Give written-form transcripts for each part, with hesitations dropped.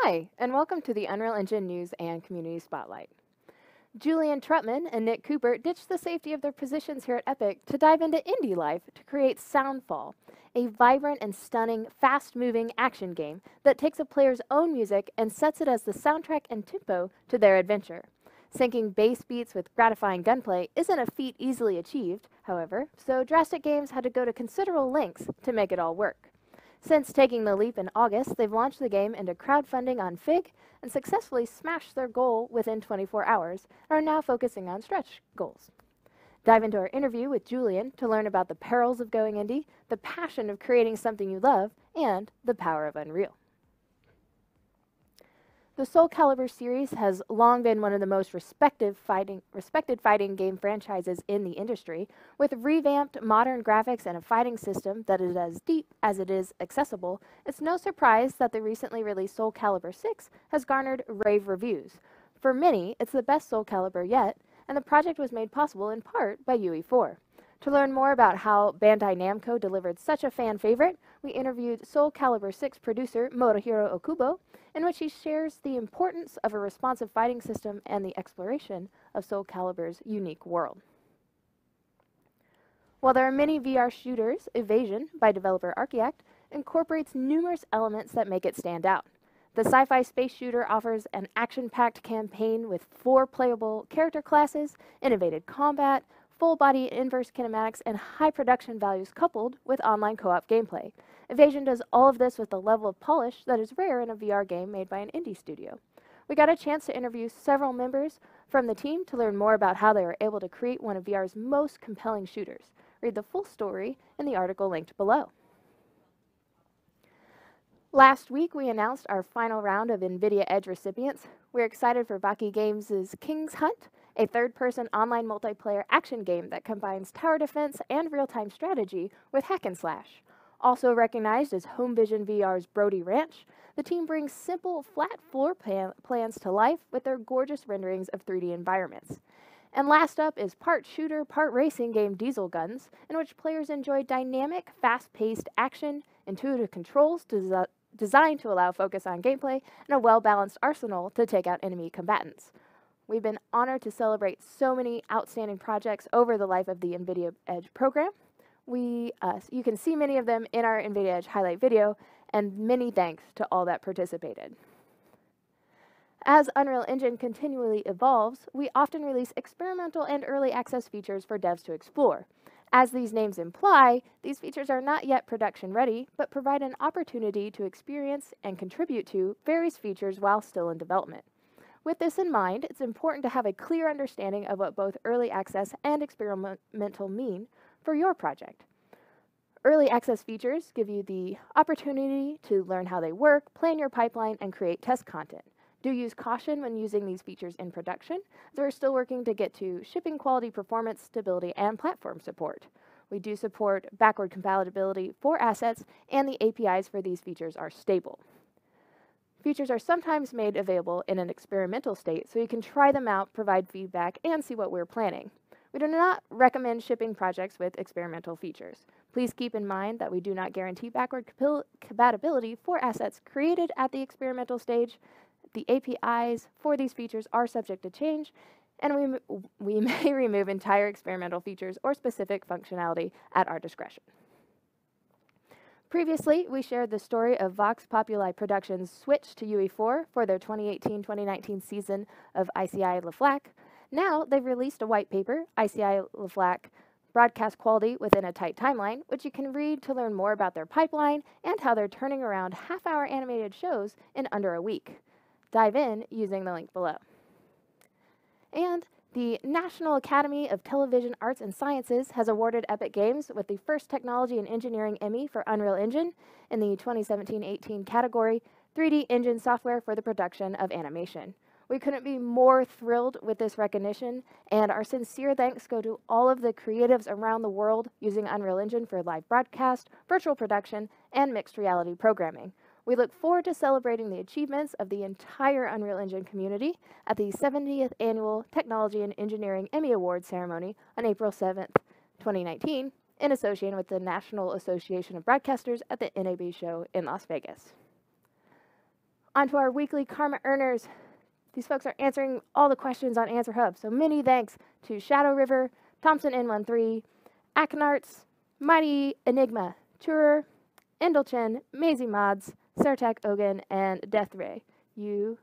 Hi, and welcome to the Unreal Engine News and Community Spotlight. Julian Trutman and Nick Cooper ditched the safety of their positions here at Epic to dive into indie life to create Soundfall, a vibrant and stunning, fast-moving action game that takes a player's own music and sets it as the soundtrack and tempo to their adventure. Syncing bass beats with gratifying gunplay isn't a feat easily achieved, however, so Drastic Games had to go to considerable lengths to make it all work. Since taking the leap in August, they've launched the game into crowdfunding on Fig and successfully smashed their goal within 24 hours and are now focusing on stretch goals. Dive into our interview with Julian to learn about the perils of going indie, the passion of creating something you love, and the power of Unreal. The Soul Calibur series has long been one of the most respected fighting game franchises in the industry, with revamped modern graphics and a fighting system that is as deep as it is accessible. It's no surprise that the recently released Soul Calibur 6 has garnered rave reviews. For many, it's the best Soul Calibur yet, and the project was made possible in part by UE4. To learn more about how Bandai Namco delivered such a fan favorite, we interviewed Soul Calibur 6 producer Motohiro Okubo, in which he shares the importance of a responsive fighting system and the exploration of Soul Calibur's unique world. While there are many VR shooters, Evasion, by developer Archaeact, incorporates numerous elements that make it stand out. The sci-fi space shooter offers an action-packed campaign with 4 playable character classes, innovative combat, full-body inverse kinematics, and high production values coupled with online co-op gameplay. Evasion does all of this with a level of polish that is rare in a VR game made by an indie studio. We got a chance to interview several members from the team to learn more about how they were able to create one of VR's most compelling shooters. Read the full story in the article linked below. Last week, we announced our final round of NVIDIA Edge recipients. We're excited for Baki Games' King's Hunt, a third-person online multiplayer action game that combines tower defense and real-time strategy with hack and slash. Also recognized as Home Vision VR's Brody Ranch, the team brings simple, flat floor plans to life with their gorgeous renderings of 3D environments. And last up is part shooter, part racing game Diesel Guns, in which players enjoy dynamic, fast-paced action, intuitive controls designed to allow focus on gameplay, and a well-balanced arsenal to take out enemy combatants. We've been honored to celebrate so many outstanding projects over the life of the NVIDIA Edge program. You can see many of them in our NVIDIA Edge highlight video, and many thanks to all that participated. As Unreal Engine continually evolves, we often release experimental and early access features for devs to explore. As these names imply, these features are not yet production ready, but provide an opportunity to experience and contribute to various features while still in development. With this in mind, it's important to have a clear understanding of what both early access and experimental mean for your project. Early access features give you the opportunity to learn how they work, plan your pipeline, and create test content. Do use caution when using these features in production, as we're still working to get to shipping quality, performance, stability, and platform support. We do support backward compatibility for assets, and the APIs for these features are stable. Features are sometimes made available in an experimental state, so you can try them out, provide feedback, and see what we're planning. We do not recommend shipping projects with experimental features. Please keep in mind that we do not guarantee backward compatibility for assets created at the experimental stage. The APIs for these features are subject to change, and we may remove entire experimental features or specific functionality at our discretion. Previously, we shared the story of Vox Populi Productions' switch to UE4 for their 2018-2019 season of ICI LaFlac. Now, they've released a white paper, ICI LaFlac Broadcast Quality Within a Tight Timeline, which you can read to learn more about their pipeline and how they're turning around half-hour animated shows in under a week. Dive in using the link below. And the National Academy of Television Arts and Sciences has awarded Epic Games with the first Technology and Engineering Emmy for Unreal Engine in the 2017-18 category, 3D Engine Software for the Production of Animation. We couldn't be more thrilled with this recognition, and our sincere thanks go to all of the creatives around the world using Unreal Engine for live broadcast, virtual production, and mixed reality programming. We look forward to celebrating the achievements of the entire Unreal Engine community at the 70th Annual Technology and Engineering Emmy Awards ceremony on April 7th, 2019, in association with the National Association of Broadcasters at the NAB show in Las Vegas. On to our weekly karma earners. These folks are answering all the questions on Answer Hub. So many thanks to Shadow River, Thompson N13, Akenarts, Mighty Enigma, Turer, Endelchin, Maisie Mods, Sertak Ogan, and Death Ray. You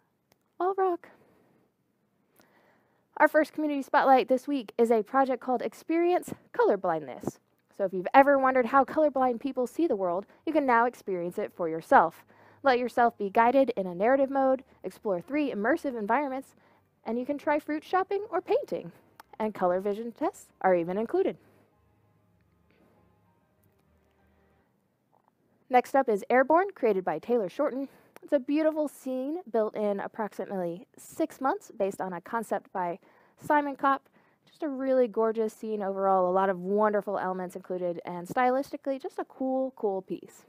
all rock. Our first community spotlight this week is a project called Experience Colorblindness. So if you've ever wondered how colorblind people see the world, you can now experience it for yourself. Let yourself be guided in a narrative mode, explore 3 immersive environments, and you can try fruit shopping or painting. And color vision tests are even included. Next up is Airborne, created by Taylor Shorten. It's a beautiful scene built in approximately 6 months based on a concept by Simon Kopp. Just a really gorgeous scene overall, a lot of wonderful elements included, and stylistically just a cool, cool piece.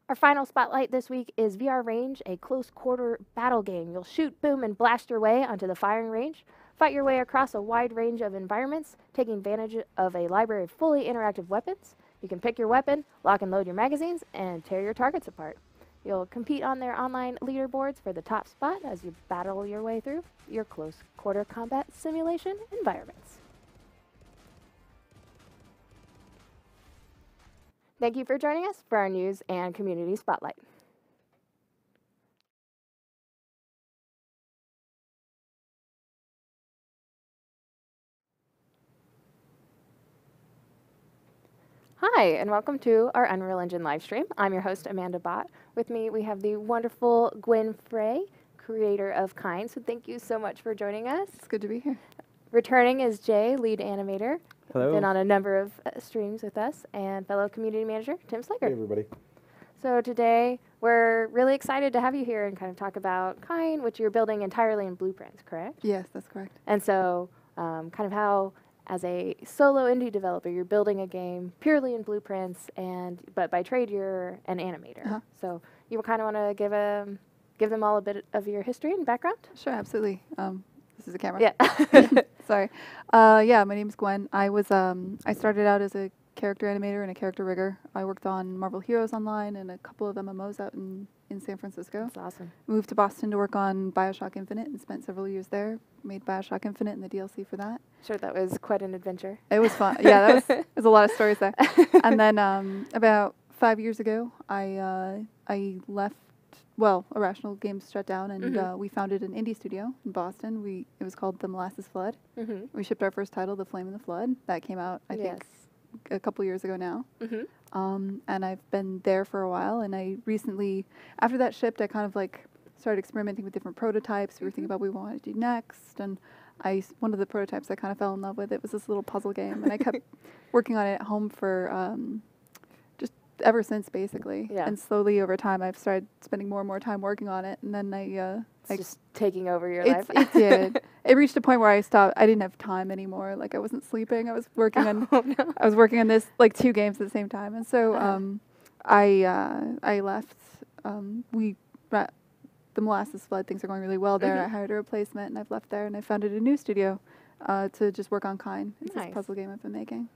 Our final spotlight this week is VR Range, a close quarter battle game. You'll shoot, boom, and blast your way onto the firing range, fight your way across a wide range of environments, taking advantage of a library of fully interactive weapons. You can pick your weapon, lock and load your magazines, and tear your targets apart. You'll compete on their online leaderboards for the top spot as you battle your way through your close quarter combat simulation environments. Thank you for joining us for our news and community spotlight. Hi, and welcome to our Unreal Engine live stream. I'm your host, Amanda Bott. With me, we have the wonderful Gwen Frey, creator of Kine. So thank you so much for joining us. It's good to be here. Returning is Jay, lead animator. Hello. Been on a number of streams with us, and fellow community manager, Tim Slager. Hey, everybody. So today, we're really excited to have you here and kind of talk about Kine, which you're building entirely in blueprints, correct? Yes, that's correct. And so kind of how, as a solo indie developer, you're building a game purely in blueprints, but by trade, you're an animator. So you kind of want to give them all a bit of your history and background? Sure, absolutely. This is a camera. Yeah. Sorry. Yeah, my name's Gwen. I started out as a character animator and a character rigger. I worked on Marvel Heroes Online and a couple of MMOs out in San Francisco. That's awesome. Moved to Boston to work on BioShock Infinite and spent several years there. Made BioShock Infinite and the DLC for that. Sure, that was quite an adventure. It was fun. Yeah, there's a lot of stories there. And then about 5 years ago, I left. Well, Irrational Games shut down, and we founded an indie studio in Boston. It was called The Molasses Flood. We shipped our first title, The Flame in the Flood. That came out, I think, a couple years ago now. And I've been there for a while, and I recently, after that shipped, I kind of like started experimenting with different prototypes. We were thinking about what we wanted to do next, and one of the prototypes I kind of fell in love with, it was this little puzzle game, and I kept working on it at home for ever since, basically. Yeah. And slowly over time, I've started spending more and more time working on it. And then it's just taking over your life. It did. It reached a point where I stopped. I didn't have time anymore. Like, I wasn't sleeping. I was working on. No. I was working on this, like, 2 games at the same time. And so I left. The Molasses Flood, things are going really well there. I hired a replacement, and I've left there, and I founded a new studio to just work on Kine. It's this puzzle game I've been making.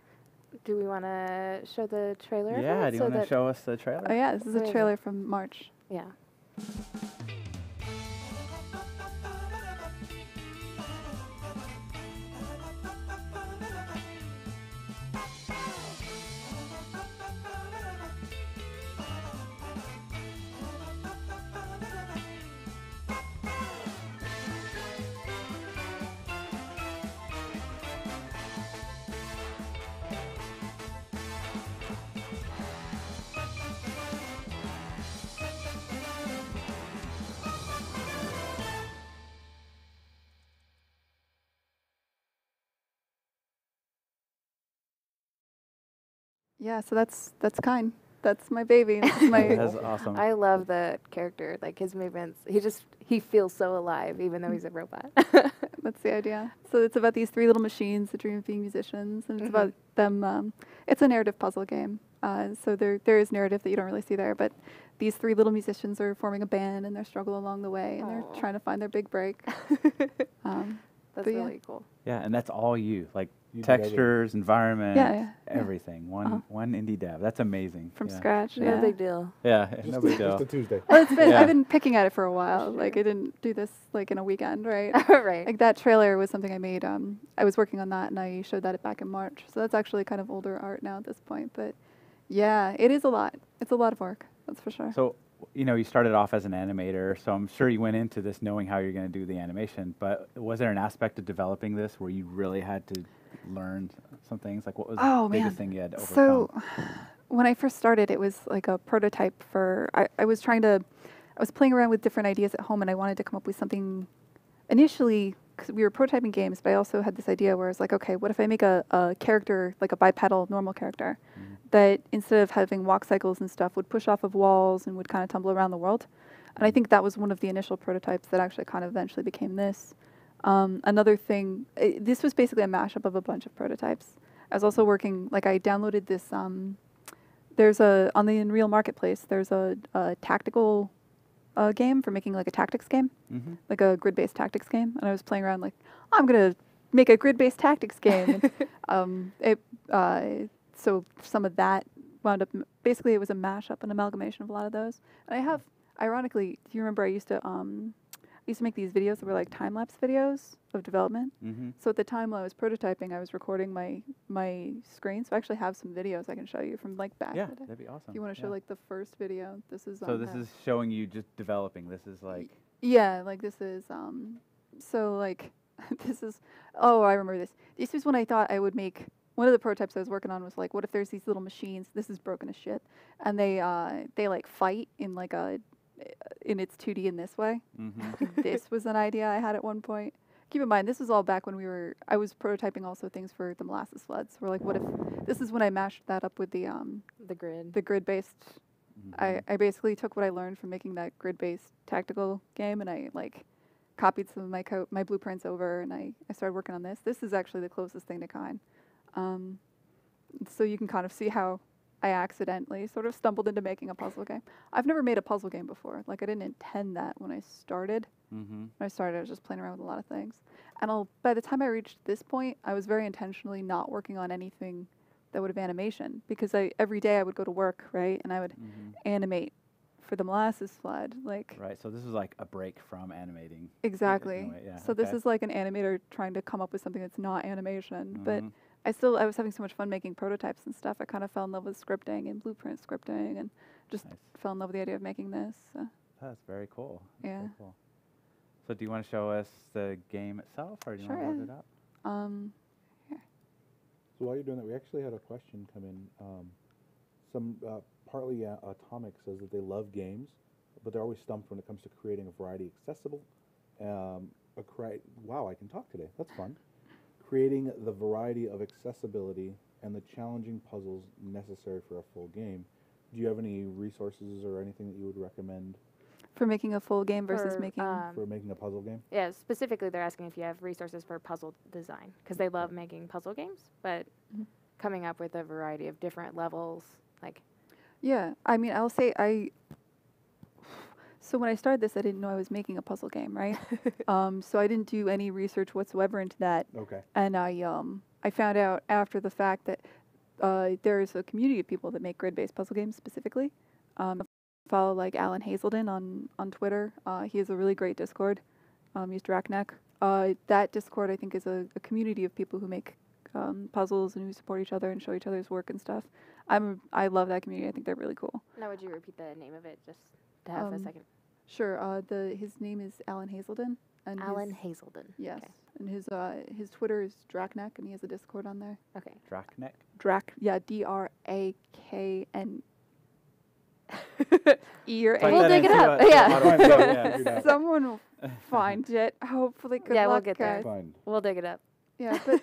Do we want to show the trailer? Yeah, do you want to show us the trailer? Oh, yeah, this is a trailer from March. Yeah. Yeah, so that's Kine. That's my baby. That's my That's awesome. I love the character, like his movements. He feels so alive, even though he's a robot. That's the idea. So it's about these 3 little machines that dream of being musicians, and it's about them. It's a narrative puzzle game. So there is narrative that you don't really see there, but these 3 little musicians are forming a band, and they're struggling along the way, and they're trying to find their big break. That's really cool. Yeah, and that's all you. Like, textures, environment, Yeah. everything. One indie dev. That's amazing. From scratch. No big deal. Yeah, no big deal. Just a Tuesday. Well, I've been picking at it for a while. Like I didn't do this like in a weekend, right? Right. Like that trailer was something I made. I was working on that and I showed that back in March. So that's actually kind of older art now at this point. But yeah, it is a lot. It's a lot of work. That's for sure. So, you started off as an animator, so I'm sure you went into this knowing how you're going to do the animation, but was there an aspect of developing this where you really had to learn some things? Like what was the biggest thing you had to overcome? So when I first started, it was like a prototype for, I was playing around with different ideas at home and I wanted to come up with something initially, because we were prototyping games, but I also had this idea where I was like, okay, what if I make a character, like a bipedal normal character, that instead of having walk cycles and stuff would push off of walls and would kind of tumble around the world. And I think that was one of the initial prototypes that actually kind of eventually became this. Another thing, this was basically a mashup of a bunch of prototypes. I was also working, like I downloaded this, on the Unreal Marketplace, there's a tactical game for making like a tactics game, like a grid-based tactics game. And I was playing around like, I'm going to make a grid-based tactics game. And, so some of that wound up, basically it was a mashup, an amalgamation of a lot of those. And I have, ironically, do you remember I used to make these videos that were like time-lapse videos of development? So at the time while I was prototyping, I was recording my screen. So I actually have some videos I can show you from like back. Yeah, that'd be awesome. If you want to show like the first video, this is. So this is showing you just developing. This is like. Yeah, like this is, so like, this is, oh, I remember this. This was when I thought I would make. One of the prototypes I was working on was like, what if there's these little machines? This is broken as shit, and they like fight in like in its 2D in this way. This was an idea I had at one point. Keep in mind, this was all back when I was prototyping also things for the molasses floods. We're like, what if this is when I mashed that up with the grid-based. I basically took what I learned from making that grid-based tactical game, and I like copied some of my blueprints over, and I started working on this. This is actually the closest thing to Kine. So you can kind of see how I accidentally sort of stumbled into making a puzzle game. I've never made a puzzle game before. Like I didn't intend that when I started. When I started, I was just playing around with a lot of things. And by the time I reached this point, I was very intentionally not working on anything that would have animation, because every day I would go to work, right, and I would animate for the molasses flood, like. Right. So this is like a break from animating. Exactly. So this is like an animator trying to come up with something that's not animation, but. I was having so much fun making prototypes and stuff. I kind of fell in love with scripting and blueprint scripting, and just fell in love with the idea of making this. So. That's very cool. Yeah. Very cool. So do you want to show us the game itself, or do you want to load it up? Here. So while you're doing that, we actually had a question come in. Partly Atomic says that they love games, but they're always stumped when it comes to creating a variety accessible. Wow, I can talk today. That's fun. Creating the variety of accessibility and the challenging puzzles necessary for a full game. Do you have any resources or anything that you would recommend? For making a full game versus making... for making a puzzle game? Yeah, specifically they're asking if you have resources for puzzle design, because they love making puzzle games, but coming up with a variety of different levels, like... Yeah, I mean, I'll say So when I started this, I didn't know I was making a puzzle game, right? So I didn't do any research whatsoever into that. Okay. And I found out after the fact that there's a community of people that make grid-based puzzle games specifically. Follow like Alan Hazelden on Twitter. He has a really great Discord. He's Draknek. That Discord, I think, is a community of people who make puzzles and who support each other and show each other's work and stuff. I love that community. I think they're really cool. Now, would you repeat the name of it just to have a second? Sure. His name is Alan Hazelden. And Alan Hazelden. Yes. Okay. And his Twitter is Draknek, and he has a Discord on there. Okay. Draknek? Yeah, DRAKN. E or A. We'll dig it up. Yeah. Someone will find it. Hopefully, good luck, we'll get there. guys. We'll dig it up. Yeah, but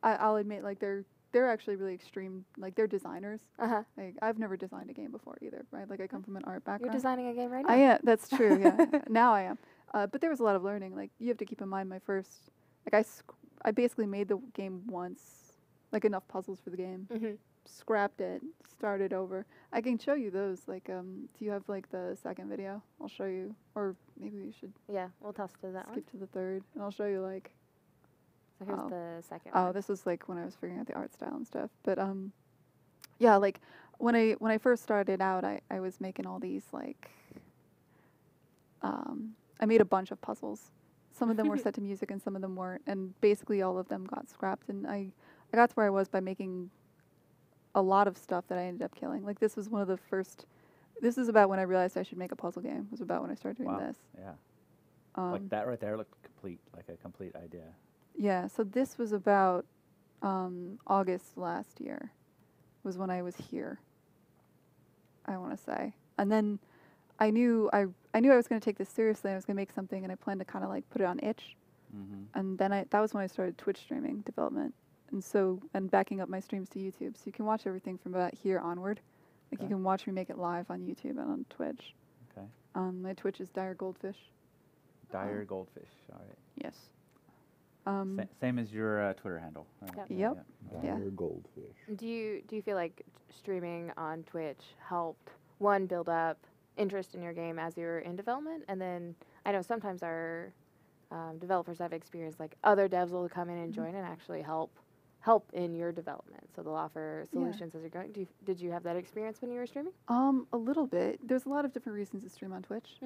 I'll admit, like they're actually really extreme. Like they're designers. Like I've never designed a game before either, right? Like I come from an art background. You're designing a game right now. I am. That's true. Yeah. Now I am. But there was a lot of learning. Like you have to keep in mind I basically made the game once, like enough puzzles for the game. Scrapped it, started over. I can show you those. Like, do you have like the second video? I'll show you, or maybe we should. Yeah, we'll toss to that one. Skip to the third, and I'll show you like So here's the second Oh, one. this was like when I was figuring out the art style and stuff. But yeah, like when I first started out, I was making all these like I made a bunch of puzzles. Some of them were set to music and some of them weren't, and basically all of them got scrapped. And I got to where I was by making a lot of stuff that I ended up killing. Like this was one of the first. This is about when I realized I should make a puzzle game. It was about when I started doing this. Yeah. Like that right there looked complete, like a complete idea. Yeah. So this was about August last year. Was when I was here. I want to say, and then I knew I was going to take this seriously. I was going to make something, and I planned to kind of like put it on itch. And then that was when I started Twitch streaming development, and backing up my streams to YouTube, so you can watch everything from about here onward. Like you can watch me make it live on YouTube and on Twitch. Okay. My Twitch is Dire Goldfish. Dire Goldfish. All right. Yes. Same as your Twitter handle. Right? Yep. Dire Goldfish. Do you feel like streaming on Twitch helped, one, build up interest in your game as you're in development, and then I know sometimes our developers have experienced like other devs will come in and join and actually help in your development, so they'll offer solutions as you're going. Did you have that experience when you were streaming? A little bit. There's a lot of different reasons to stream on Twitch.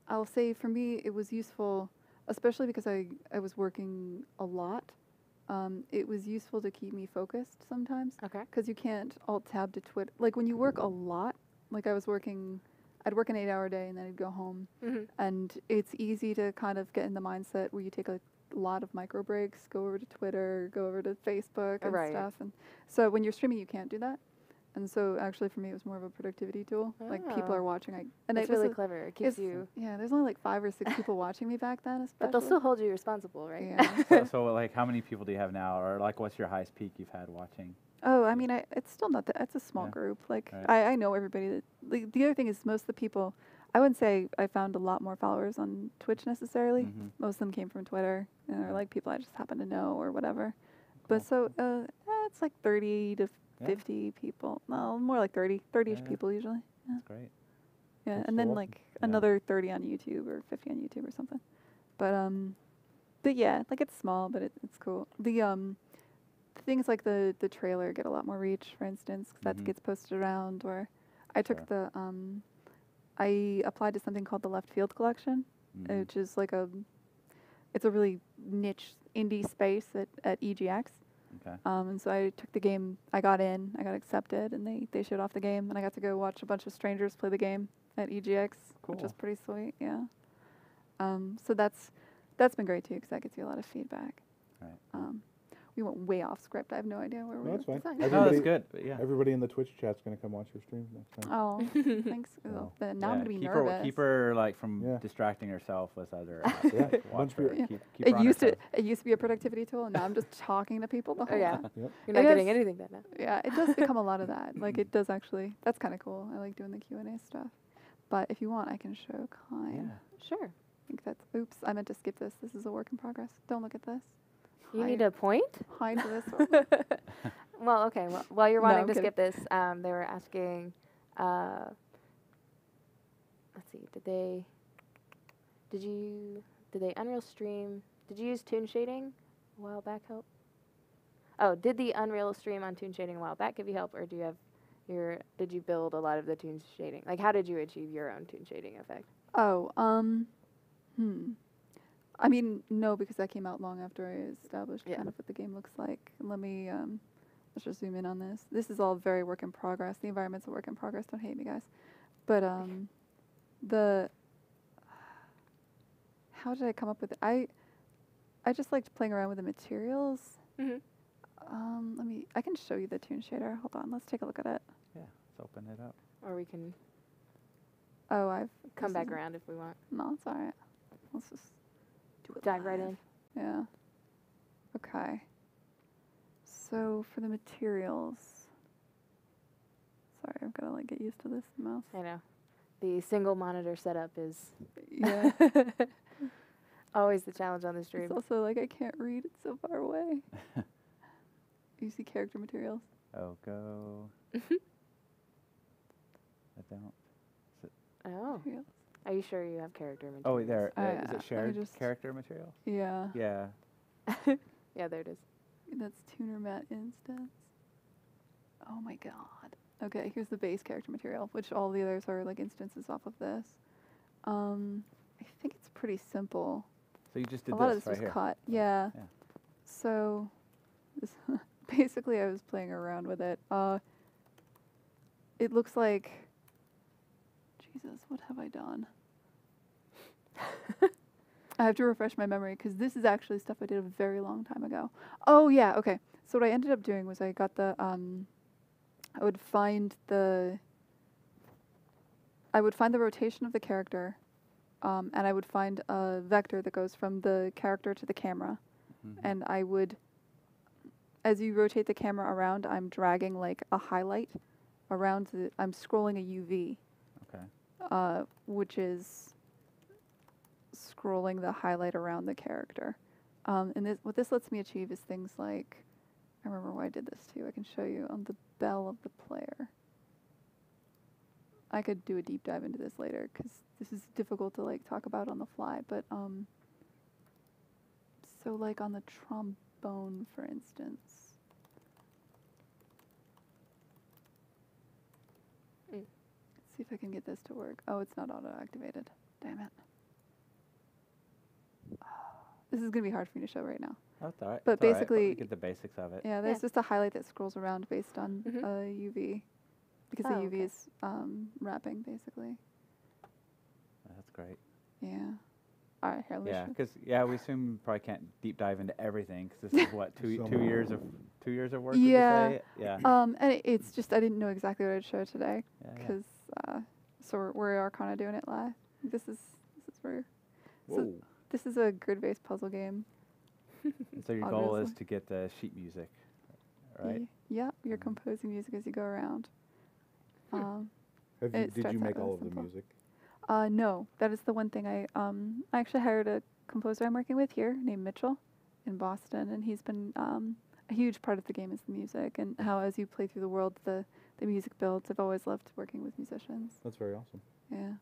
I'll say for me it was useful, especially because I was working a lot. It was useful to keep me focused sometimes. Okay. Because you can't alt-tab to Twitter. Like when you work a lot, like I'd work an 8-hour day and then I'd go home. And it's easy to kind of get in the mindset where you take a lot of micro breaks, go over to Twitter, go over to Facebook and stuff. And so when you're streaming, you can't do that. And so actually for me, it was more of a productivity tool. Like people are watching. And it's really clever. It keeps you. Yeah, there's only like 5 or 6 people watching me back then, especially. But they'll still hold you responsible, right? Yeah. So like, how many people do you have now, or like, what's your highest peak you've had watching? Oh, I mean, it's still not that. It's a small group. Like, I know everybody. Like, the other thing is most of the people, I wouldn't say I found a lot more followers on Twitch necessarily. Most of them came from Twitter, or like people I just happen to know or whatever. But so it's like 30 to 50 people. No, more like 30-ish people usually. Yeah. That's great. Yeah, That's and then cool. like another 30 on YouTube or 50 on YouTube or something. But yeah, like it's small, but it's cool. The things like the trailer get a lot more reach, for instance, 'cause that gets posted around. Or I took I applied to something called the Left Field Collection, which is like it's a really niche indie space at EGX. Okay. And so I took the game, I got accepted, and they showed off the game, and I got to go watch a bunch of strangers play the game at EGX, which was pretty sweet, yeah. So that's been great too, because that gets you a lot of feedback. Right. We went way off script. I have no idea where we were. That's fine. fine. No, that's good. But yeah. Everybody in the Twitch chat's going to come watch your streams next time. Oh, thanks. Wow. But now I'm going to be keep nervous. keep her like from distracting herself with other. Yeah, watch bunch her. of Keep her on her toes. It used to be a productivity tool, and now I'm just talking to people the whole yeah. time. Yep. You're not It getting is- anything done now. Yeah, it does become a lot of that. Like it does actually. That's kind of cool. I like doing the Q&A stuff. But if you want, I can show Kine. Yeah. Sure. I think that's. Oops, I meant to skip this. This is a work in progress. Don't look at this. You need a point? Hide this. One. Well, okay. Well, while you're No, wanting I'm to kidding. skip this, they were asking. Let's see. Did they Unreal stream? Did you use toon shading a while back? Help. Oh, did the Unreal stream on toon shading a while back give you help, or do you have did you build a lot of the toon shading? Like, how did you achieve your own toon shading effect? Oh, I mean, no, because that came out long after I established kind of what the game looks like. Let me, let's just zoom in on this. This is all very work in progress. The environment's a work in progress. Don't hate me, guys. But how did I come up with it? I just liked playing around with the materials. I can show you the toon shader. Hold on, let's take a look at it. Yeah. Let's open it up. Or we can Oh, I've come this back isn't- around if we want. No, it's all right. Let's just do it. Dive right live. in. Yeah. Okay. So for the materials, sorry, I've got to like get used to this mouse. I know. The single monitor setup is Yeah. always the challenge on the stream. It's also like I can't read. It's so far away. You see character materials. Oh, go. I don't. Oh. Materials. Are you sure you have character materials? Oh, there. Oh, Is yeah. Let it me shared just- character material? Yeah. Yeah. Yeah, there it is. That's tuner mat instance. Oh my god. Okay, here's the base character material, which all the others are like instances off of this. I think it's pretty simple. So you just did A lot of this this right was here. cut. Yeah. Yeah. So this basically I was playing around with it. It looks like Jesus, what have I done? I have to refresh my memory because this is actually stuff I did a very long time ago. Oh yeah, okay. So what I ended up doing was I got the I would find the rotation of the character, and I would find a vector that goes from the character to the camera, and I would, as you rotate the camera around, I'm dragging like a highlight around I'm scrolling a UV. Okay. Which is scrolling the highlight around the character. And what this lets me achieve is things like, I remember why I did this too. I can show you on the bell of the player. I could do a deep dive into this later because this is difficult to like talk about on the fly. But so like on the trombone, for instance. Let's see if I can get this to work. Oh, it's not auto-activated. Damn it. This is going to be hard for me to show right now. That's all right. But It's all right, basically, we get the basics of it. yeah, there's just a highlight that scrolls around based on UV. Because the UV is wrapping, basically. That's great. Yeah. All right, here, let me Yeah, show. because we assume you probably can't deep dive into everything because this is what two years of work. Yeah. Would you say? Yeah. And it's just I didn't know exactly what I'd show today Yeah, yeah. because so we are kind of doing it live. This is where. Whoa. This is a grid-based puzzle game. And so your goal is obviously. to get the sheet music, right? Yeah, you're composing music as you go around. Did starts you out make really all of the simple. music? No, that is the one thing I actually hired a composer I'm working with here named Mitchell in Boston, and he's been a huge part of the game is the music and how as you play through the world the music builds. I've always loved working with musicians. That's very awesome. Yeah.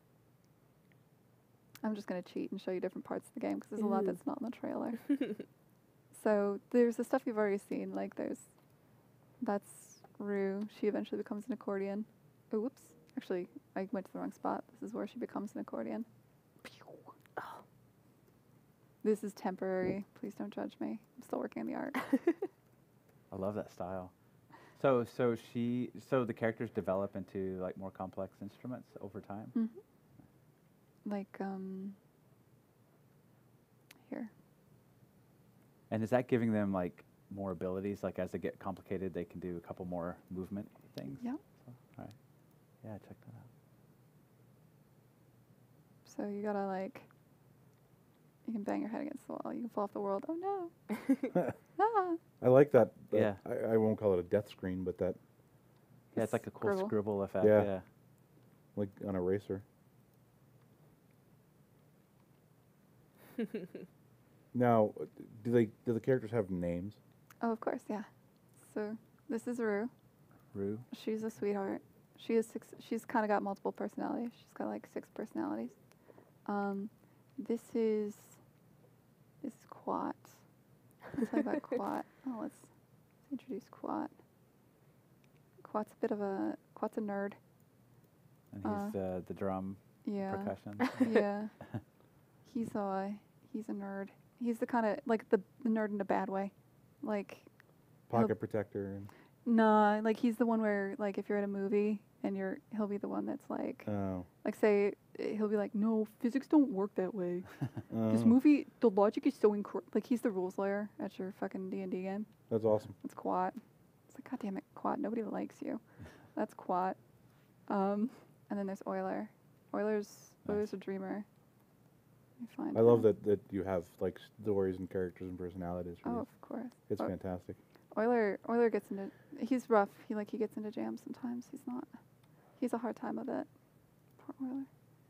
I'm just going to cheat and show you different parts of the game because there's a lot that's not in the trailer. So there's the stuff you've already seen, like that's Rue. She eventually becomes an accordion. Oh, whoops. Actually, I went to the wrong spot. This is where she becomes an accordion. Oh. This is temporary. Please don't judge me. I'm still working on the art. I love that style. So the characters develop into like more complex instruments over time. Mm-hmm. Like, here. And is that giving them like more abilities? Like as they get complicated, they can do a couple more movement things. Yeah. So, all right. Yeah, check that out. So you gotta like, you can bang your head against the wall. You can fall off the world. Oh no. Ah. I like that. Yeah. I won't call it a death screen, but that, Yeah, it's like a cool Scribble. scribble effect. Yeah. Yeah. like on a racer. Now, do the characters have names? Oh, of course, yeah. So this is Rue. Rue. She's a sweetheart. She has six. She's kind of got multiple personalities. She's got like 6 personalities. This is Quat. Let's talk about Quat. Oh, let's introduce Quat. Quat's a nerd. And he's the drum Yeah. percussion. Yeah. He's a nerd. He's the kind of like the nerd in a bad way. Like Pocket protector. And, nah, like he's the one where like if you're at a movie and he'll be the one that's like say he'll be like, no, physics don't work that way. This movie, the logic is so incorrect. Like he's the rules lawyer at your fucking D&D game. That's awesome. That's Quat. It's like, God damn it, Quat, nobody likes you. That's Quat. And then there's Euler. Euler's a dreamer. Let me find I love him. that you have like stories and characters and personalities. For Oh, these. of course. It's fantastic. Euler gets into, he's rough. He gets into jams sometimes. He's a hard time of it. Poor Euler.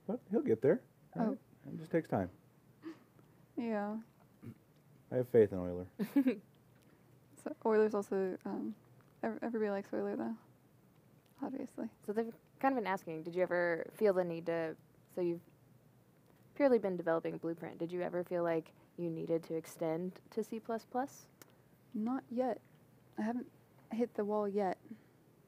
But he'll get there. Oh. Right? It just takes time. Yeah. I have faith in Euler. So Euler's also, everybody likes Euler though, obviously. So they've kind of been asking, did you ever feel the need to, so you've purely been developing Blueprint, did you ever feel like you needed to extend to C++? Not yet. I haven't hit the wall yet.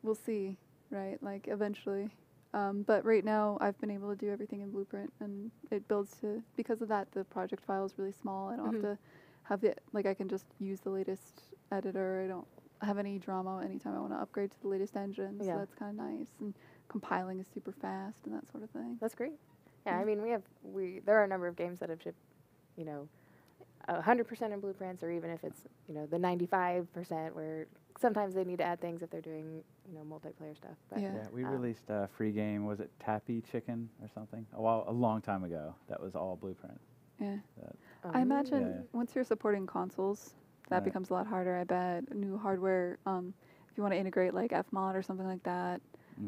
We'll see, right? Like eventually. But right now I've been able to do everything in Blueprint, and it builds to, because of that, the project file is really small. I don't have to have it, like I can just use the latest editor. I don't have any drama anytime I want to upgrade to the latest engine. So that's kind of nice. And compiling is super fast and that sort of thing. That's great. Yeah, I mean, there are a number of games that have shipped, 100% in blueprints, or even if it's, the 95%, where sometimes they need to add things if they're doing, multiplayer stuff. But Yeah, we released a free game. Was it Tappy Chicken or something? A long time ago. That was all Blueprint. Yeah. I imagine once you're supporting consoles, that becomes a lot harder. I bet new hardware. If you want to integrate like Fmod or something like that,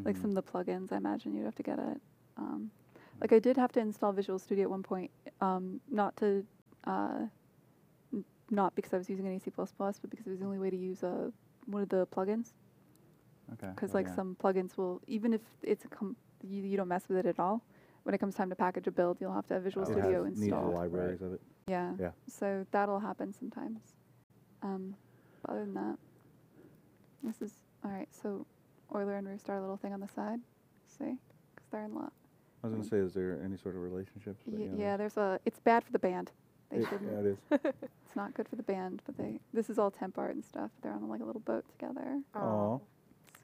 like some of the plugins, I imagine you'd have to get it. Like I did have to install Visual Studio at one point, not because I was using any C++, but because it was the only way to use one of the plugins. Okay. Because some plugins will, even if it's you don't mess with it at all, when it comes time to package a build, you'll have to have Visual Studio installed. Needs the libraries of it. Yeah. So that'll happen sometimes. But other than that, this is all right. So Euler and Roost are a little thing on the side. See, because they're in love. I was going to say, is there any sort of relationships? Yeah, it's bad for the band. They shouldn't. Yeah, it is. It's not good for the band, but this is all temp art and stuff. They're on like a little boat together. Oh,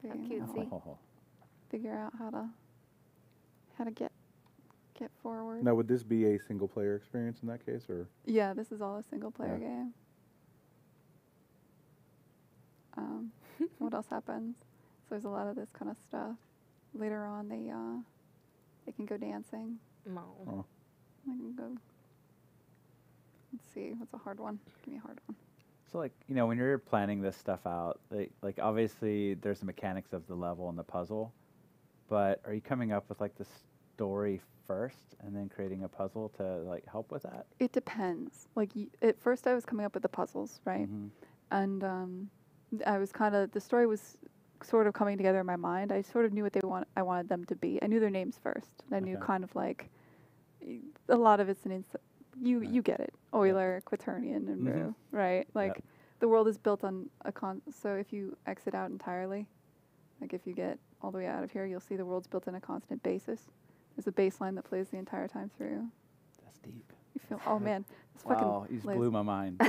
how cutesy. Figure out how to get forward. Now, would this be a single player experience in that case, or? Yeah, this is all a single player game. What else happens? So there's a lot of this kind of stuff. Later on, they can go dancing. No. They can go. Let's see, what's a hard one? Give me a hard one. So when you're planning this stuff out, like obviously there's the mechanics of the level and the puzzle, but are you coming up with the story first and then creating a puzzle to help with that? It depends. At first I was coming up with the puzzles, right? And I was the story was sort of coming together in my mind. I sort of knew what I wanted them to be. I knew their names first. And I knew kind of a lot of it's an you get it. Euler, Quaternion, and Rue, right? The world is built on so if you exit out entirely, if you get all the way out of here, you'll see the world's built on a constant basis. There's a bass line that plays the entire time through. That's deep. You feel, oh man. It's wow, you just blew my mind.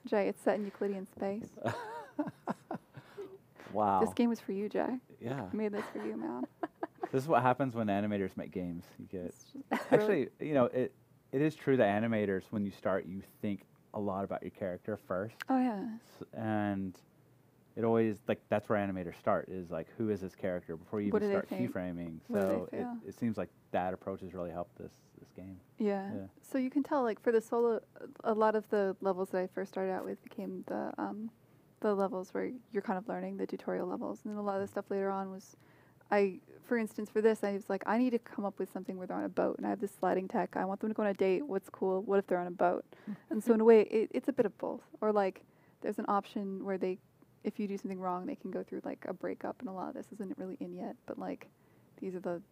Jay, it's set in Euclidean space. Wow. This game was for you, Jay. Yeah. I made this for you, man. This is what happens when animators make games. You get actually, it is true that animators, when you start, you think a lot about your character first. Oh yeah. And it always that's where animators start, is who is this character before you even start keyframing. So it seems like that approach has really helped this game. Yeah. So you can tell for the solo, a lot of the levels that I first started out with became the levels where you're kind of learning, the tutorial levels, and then a lot of the stuff later on was, for instance, for this, I was I need to come up with something where they're on a boat, and I have this sliding tech. I want them to go on a date. What's cool? What if they're on a boat? And so in a way, it's a bit of both. Or there's an option where if you do something wrong, they can go through a breakup, and a lot of this isn't really in yet, but these are the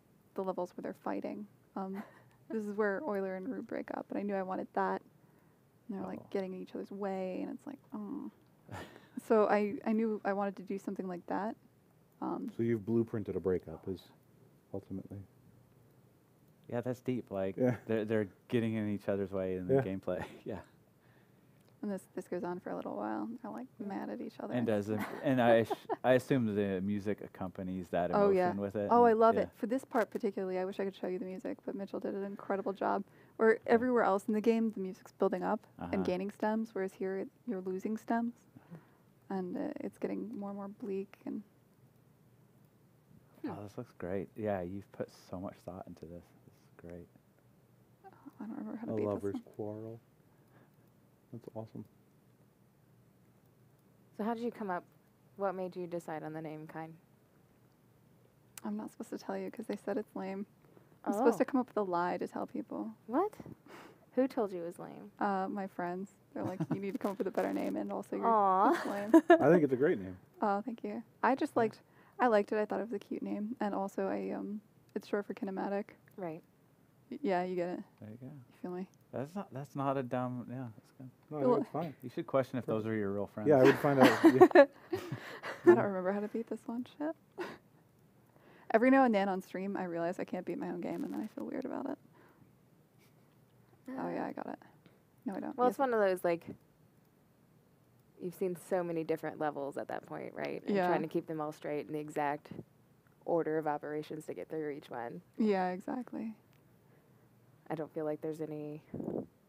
levels where they're fighting. This is where Euler and Rue break up, and I knew I wanted that. And they're getting in each other's way, and it's oh. So I knew I wanted to do something like that. So you've blueprinted a breakup, is ultimately. Yeah, that's deep. They're getting in each other's way in the gameplay. Yeah. And this goes on for a little while. They're mad at each other. And I assume the music accompanies that emotion with it. Oh, I love it. For this part particularly, I wish I could show you the music, but Mitchell did an incredible job. Where everywhere else in the game, the music's building up and gaining stems, whereas here you're losing stems. And it's getting more and more bleak. And oh, this looks great. Yeah, you've put so much thought into this. This is great. I don't remember how to A beat lover's this quarrel. That's awesome. So how did you come up? What made you decide on the name Kine? I'm not supposed to tell you because they said it's lame. I'm supposed to come up with a lie to tell people. What? Who told you it was lame? My friends. They're you need to come up with a better name, and also you're lame. I think it's a great name. Oh, thank you. I liked it. I thought it was a cute name, and also it's short for kinematic. Right. Yeah, you get it. There you go. You feel me? That's not a dumb. Yeah, that's good. No, I think it's fine. You should question if those are your real friends. Yeah, I would find out. Yeah. I don't remember how to beat this one. Shit. Every now and then on stream, I realize I can't beat my own game, and then I feel weird about it. Oh yeah, I got it. No, I don't. Well, Yes. it's one of those, like, you've seen so many different levels at that point, right? And Yeah. trying to keep them all straight in the exact order of operations to get through each one. Yeah, exactly. I don't feel like there's any,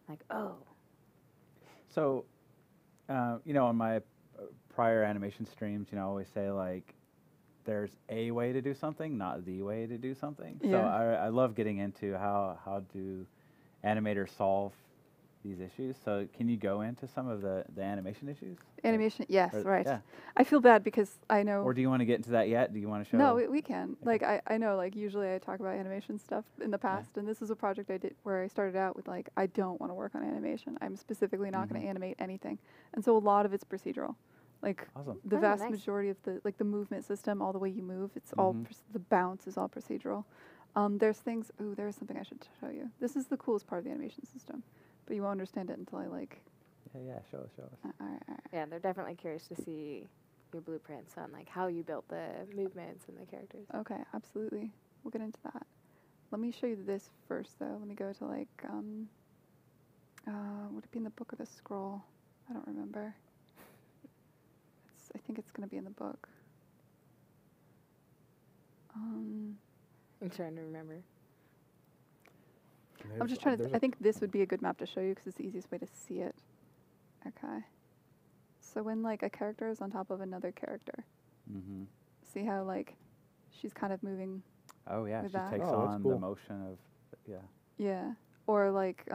like, oh. So, you know, on my prior animation streams, you know, I always say, like, there's a way to do something, not the way to do something. So Yeah. I love getting into how do animators solve these issues. So can you go into some of the animation issues? Animation, yes, Or- right. yeah. I feel bad because I know. Or do you want to get into that yet? Do you want to show? No, we can. Okay. Like, I know, like, usually I talk about animation stuff in the past, and this is a project I did where I started out with, like, I don't want to work on animation. I'm specifically not going to animate anything. And so a lot of it's procedural. Like, Awesome. the Oh, vast nice. majority of the, like, the movement system, all the way you move, it's all, the bounce is all procedural. There's things, ooh, there's something I should show you. This is the coolest part of the animation system, but you won't understand it until I, like, Yeah, show us. all right. Yeah, they're definitely curious to see your blueprints on, like, how you built the movements and the characters. Okay, absolutely. We'll get into that. Let me show you this first, though. Let me go to, like, would it be in the book or the scroll? I don't remember. I think it's going to be in the book. I'm trying to remember. I'm just trying to, I think this would be a good map to show you because it's the easiest way to see it. Okay. So when, like, a character is on top of another character, see how, like, she's kind of moving. Oh yeah, With she that. takes Oh, that's on cool. the motion of Yeah. Or, like,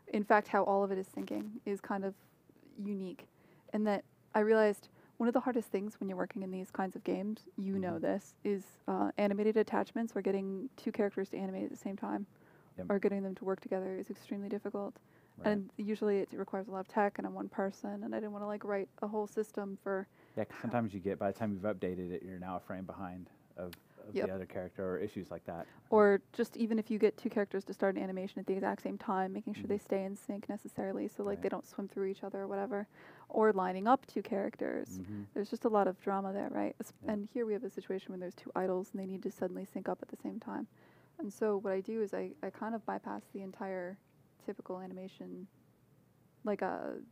in fact, how all of it is syncing is kind of unique. And that I realized one of the hardest things when you're working in these kinds of games, you know this, is animated attachments or getting two characters to animate at the same time. Yep. Or getting them to work together is extremely difficult. Right. And usually it requires a lot of tech, and I'm one person, and I didn't want to, like, write a whole system for. Yeah, 'cause sometimes you get, by the time you've updated it, you're now a frame behind of Yep. the other character, or issues like that. Or just even if you get two characters to start an animation at the exact same time, making sure they stay in sync necessarily, so, like, Right. they don't swim through each other or whatever. Or lining up two characters. There's just a lot of drama there, right? Yeah. And here we have a situation where there's two idols and they need to suddenly sync up at the same time. And so what I do is I kind of bypass the entire typical animation. Like, I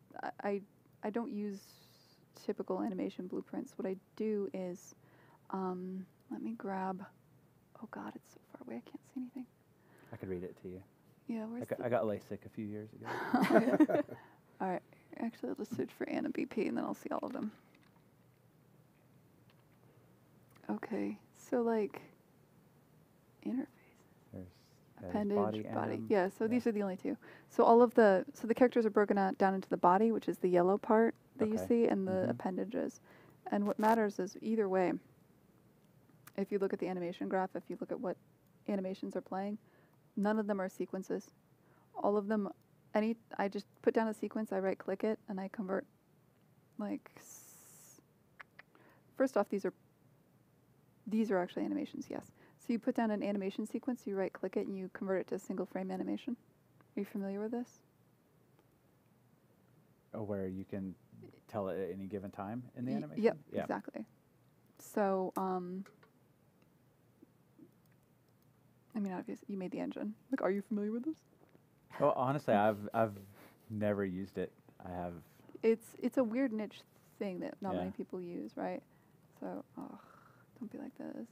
don't use typical animation blueprints. What I do is, let me grab, oh God, it's so far away, I can't see anything. I could read it to you. Yeah, where's I got LASIK a few years ago. All right, actually I'll just search for Anna BP and then I'll see all of them. Okay, so, like, interface. There's Appendage, body. anim. Yeah, so these are the only two. So all of the characters are broken out down into the body, which is the yellow part that you Okay. see, and the appendages. And what matters is either way, if you look at the animation graph, if you look at what animations are playing, none of them are sequences. All of them, I just put down a sequence, I right click it, and I convert, like, first off, these are actually animations, yes. So you put down an animation sequence, you right click it, and you convert it to a single frame animation. Are you familiar with this? Oh, where you can tell it at any given time in the animation? Yep, Yeah. exactly. So, I mean, obviously, you made the engine. Like, are you familiar with this? Well, honestly, I've never used it. I have. It's a weird niche thing that not Yeah. many people use, right? So, don't be like this.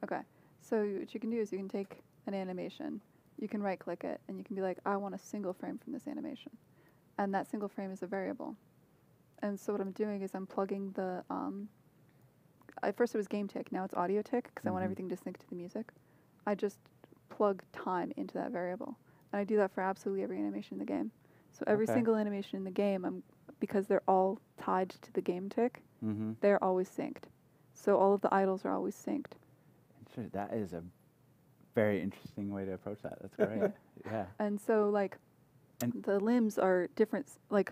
Okay, so what you can do is you can take an animation, you can right click it, and you can be like, I want a single frame from this animation. And that single frame is a variable. And so what I'm doing is I'm plugging the, at first it was game tick, now it's audio tick, because I want everything to sync to the music. I just plug time into that variable. And I do that for absolutely every animation in the game. So every Okay. single animation in the game, because they're all tied to the game tick, they're always synced. So all of the idols are always synced. That is a very interesting way to approach that. That's great. Yeah. And so, like, And the limbs are different. Like,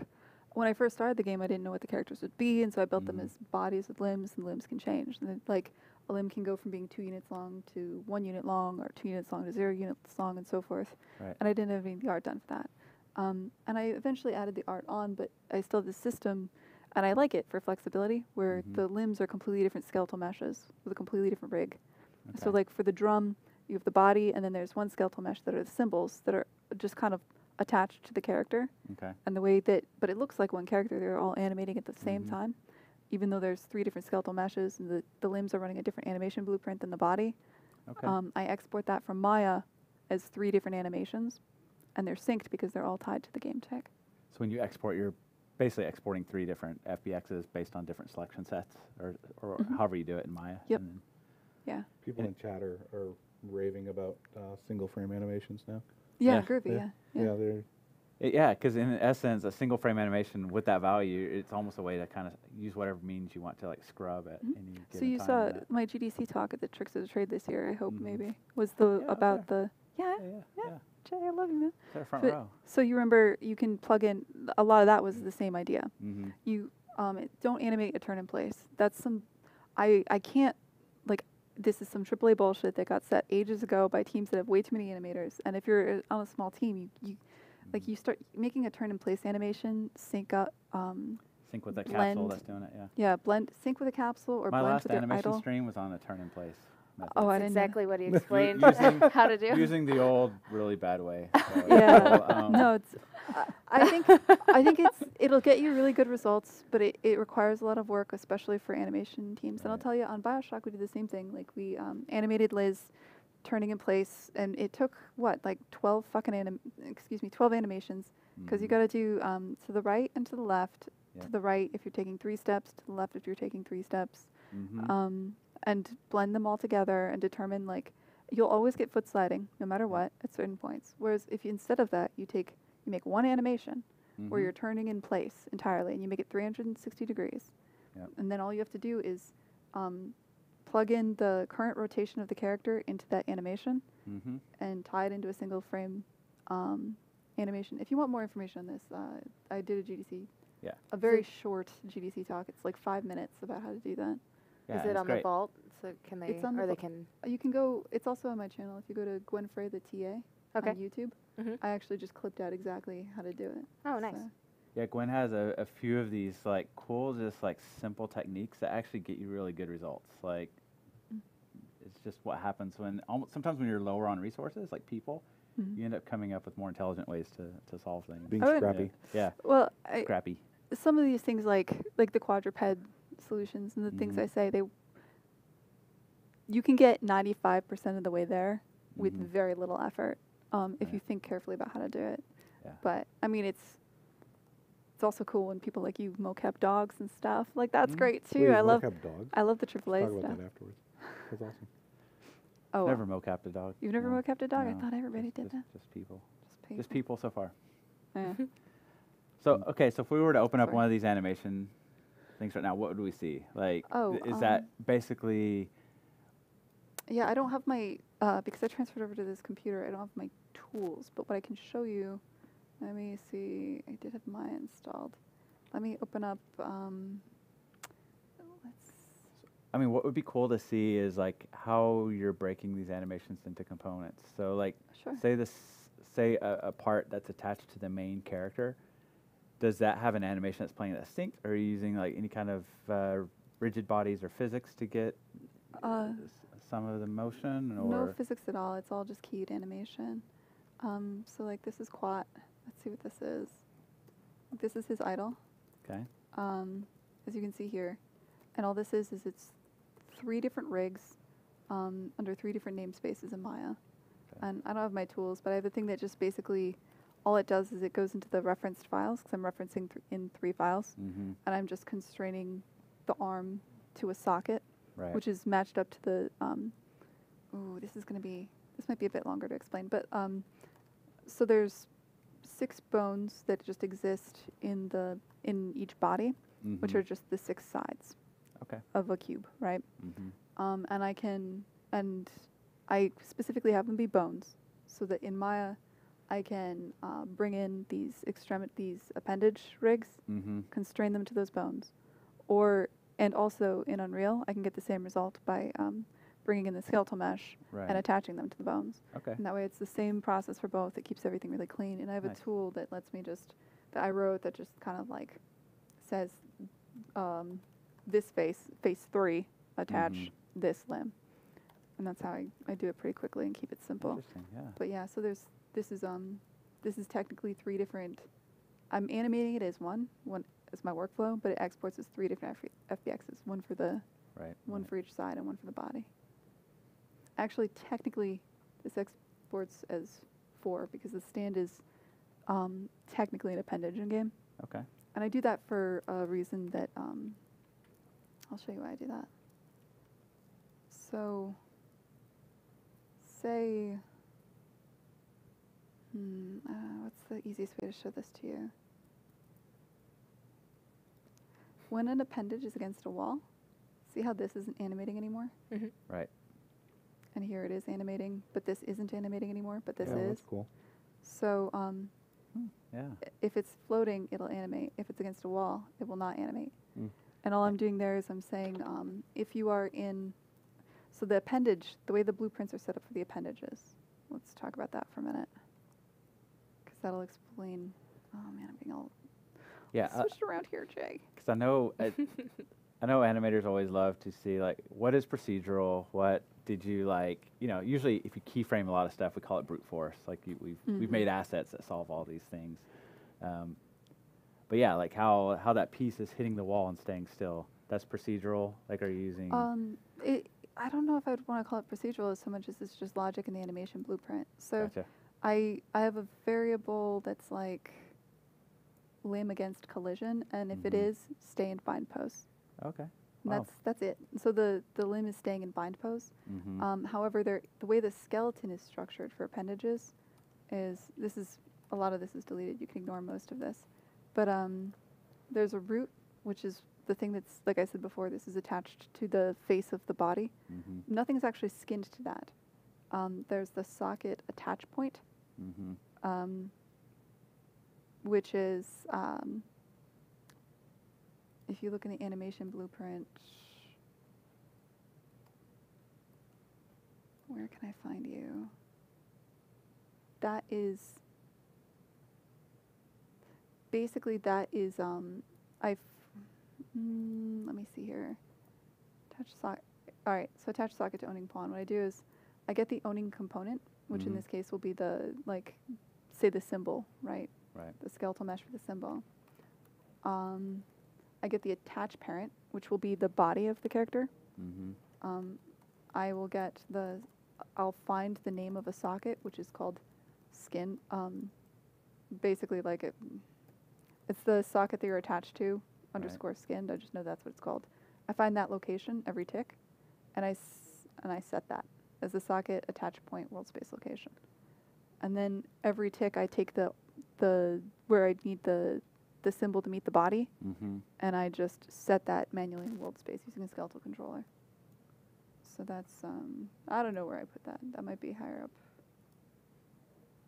when I first started the game, I didn't know what the characters would be, and so I built them as bodies with limbs, and limbs can change. And then, like, a limb can go from being 2 units long to 1 unit long, or 2 units long to 0 units long, and so forth. Right. And I didn't have any of the art done for that. And I eventually added the art on, but I still have this system, and I like it for flexibility, where the limbs are completely different skeletal meshes with a completely different rig. Okay. So like for the drum, you have the body, and then there's one skeletal mesh that are the symbols that are just kind of attached to the character. Okay. And the way that, but it looks like one character. They're all animating at the same time, even though there's 3 different skeletal meshes, and the limbs are running a different animation blueprint than the body. Okay. I export that from Maya as 3 different animations, and they're synced because they're all tied to the game tech. So when you export, you're basically exporting 3 different FBXs based on different selection sets, or however you do it in Maya. Yep. And then Yeah. People in chat are raving about single frame animations now. Yeah, Yeah. groovy, yeah. They're yeah, because in essence, a single frame animation with that value, it's almost a way to kind of use whatever means you want to like scrub at any given So you time saw in that. my GDC talk at the Tricks of the Trade this year, I hope maybe, was the Yeah, about okay. the, Yeah. Jay, I love you, man. It's our front But- row. So you remember you can plug in, a lot of that was the same idea. Mm-hmm. You don't animate a turn in place. That's some, I can't, like, this is some AAA bullshit that got set ages ago by teams that have way too many animators. And if you're on a small team, you start making a turn in place animation, sync up, Sync with the blend. capsule that's doing it. Yeah. sync with a capsule or My blend last with your animation idle. stream was on a turn in place method. Oh, I That's didn't know exactly what he explained Using- how to do. Using the old, really bad way. So, Yeah. No, it's. I think it'll get you really good results, but it requires a lot of work, especially for animation teams. And I'll Right. tell you, on BioShock we did the same thing. Like we animated Liz turning in place, and it took what, like 12 animations, because you got to do to the right and to the left. Yeah. To the right if you're taking 3 steps, to the left if you're taking 3 steps. Mm-hmm. And blend them all together and determine, like, you'll always get foot sliding no matter what at certain points. Whereas if you, instead of that, you make one animation where you're turning in place entirely, and you make it 360 degrees. Yep. And then all you have to do is plug in the current rotation of the character into that animation Mm-hmm. and tie it into a single frame animation. If you want more information on this, I did a GDC. Yeah. A very short GDC talk. It's like 5 minutes about how to do that. Yeah, Is it it's on the great. vault? So can they, It's on the or they vault. can? You can go, it's also on my channel. If you go to Gwen Frey, the TA, Okay. on YouTube, Mhm. I actually just clipped out exactly how to do it. Oh, nice. So- Yeah, Gwen has a few of these like cool, just like simple techniques that actually get you really good results. Like, it's just what happens when sometimes when you're lower on resources, like people, you end up coming up with more intelligent ways to solve things. being I would- scrappy. Yeah, Well, scrappy. some of these things like the quadruped solutions and the things I say, you can get 95% of the way there with very little effort if you think carefully about how to do it. Yeah. But I mean, it's also cool when people like you mocap dogs and stuff. Like that's great too. Wait, I love mocap dogs? I love the Let's AAA talk about stuff. that afterwards. That's awesome. Oh, Never mocapped a dog. you've never No, mocapped a dog? I no, thought everybody did just, that. Just people. Just Just people so far. Yeah. So okay, so if we were to open up Sorry. one of these animation things right now, what would we see? Like, Oh, is that basically? Yeah, I don't have my, because I transferred over to this computer, I don't have my tools, but what I can show you, let me see, I did have mine installed. Let me open up, I mean, what would be cool to see is like how you're breaking these animations into components. So like, Sure. say a part that's attached to the main character. Does that have an animation that's playing that synced, or are you using like any kind of rigid bodies or physics to get some of the motion? Or No physics at all, it's all just keyed animation. So like this is Quat, let's see what this is. This is his idol, okay, as you can see here. And all this is it's 3 different rigs under 3 different namespaces in Maya. Okay. And I don't have my tools, but I have a thing that just basically, all it does is it goes into the referenced files, because I'm referencing in 3 files, and I'm just constraining the arm to a socket, right, which is matched up to the, ooh, this might be a bit longer to explain, but, so there's 6 bones that just exist in each body, which are just the 6 sides okay, of a cube, right? And I specifically have them be bones, so that in Maya, I can bring in these appendage rigs, constrain them to those bones, or And also in Unreal, I can get the same result by bringing in the skeletal mesh Right. and attaching them to the bones. Okay. And that way it's the same process for both. It keeps everything really clean. And I have Nice. a tool that lets me that I wrote that just kind of like says this face 3, attach this limb. And that's how I do it pretty quickly and keep it simple. Interesting. Yeah. But yeah, so this is technically 3 different. I'm animating it as one as my workflow, but it exports as 3 different FBXs, one for the one for each side and one for the body. Actually, technically, this exports as 4 because the stand is technically an appendage in game. Okay. And I do that for a reason that I'll show you why I do that. So, say, what's the easiest way to show this to you? When an appendage is against a wall, see how this isn't animating anymore? Right. And here it is animating, but this isn't animating anymore, but this Yeah, is. that's cool. So, Yeah. if it's floating, it'll animate. If it's against a wall, it will not animate. Mm. And all I'm doing there is I'm saying, if you are in, so the appendage, the way the blueprints are set up for the appendages, let's talk about that for a minute. Because that'll explain, oh man, I'm being all switched around here, Jay. Because I know animators always love to see, like, what is procedural, what did you, like, usually if you keyframe a lot of stuff, we call it brute force. Like, we've made assets that solve all these things. But yeah, like how that piece is hitting the wall and staying still, that's procedural. Like, are you using? I don't know if I'd want to call it procedural as so much as it's just logic in the animation blueprint. So Gotcha. I have a variable that's like limb against collision, and if it is, stay in bind pose. Okay. And Wow. that's it. So the limb is staying in bind pose. However, the way the skeleton is structured for appendages is a lot of this is deleted. You can ignore most of this, but there's a root, which is the thing that's, like I said before, this is attached to the face of the body. Nothing's actually skinned to that. There's the socket attach point, which is, if you look in the animation blueprint, where can I find you? That is, basically that is, let me see here. Attach socket. All right, so attach socket to owning pawn. What I do is I get the owning component, which in this case will be the, like, say the symbol, right? Right. The skeletal mesh for the symbol. I get the attach parent, which will be the body of the character. I will get I'll find the name of a socket, which is called skin. Basically, like it's the socket that you're attached to, _ skinned. I just know that's what it's called. I find that location every tick, and I set that as the socket attach point world space location. And then every tick I take the where I need the symbol to meet the body, and I just set that manually in world space using a skeletal controller. So that's I don't know where I put that. That might be higher up.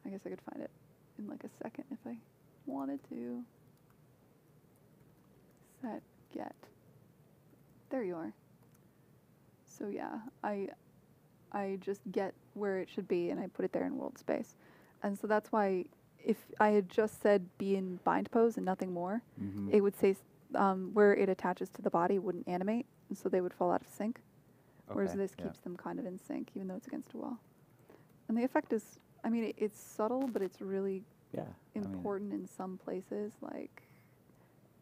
I guess I could find it in like a second if I wanted to. Set get. There you are. So yeah, I just get where it should be and I put it there in world space. And so that's why if I had just said be in bind pose and nothing more, it would say where it attaches to the body wouldn't animate, and so they would fall out of sync. Whereas this keeps them kind of in sync, even though it's against a wall. And the effect is, I mean, it's subtle, but it's really important in some places. Like,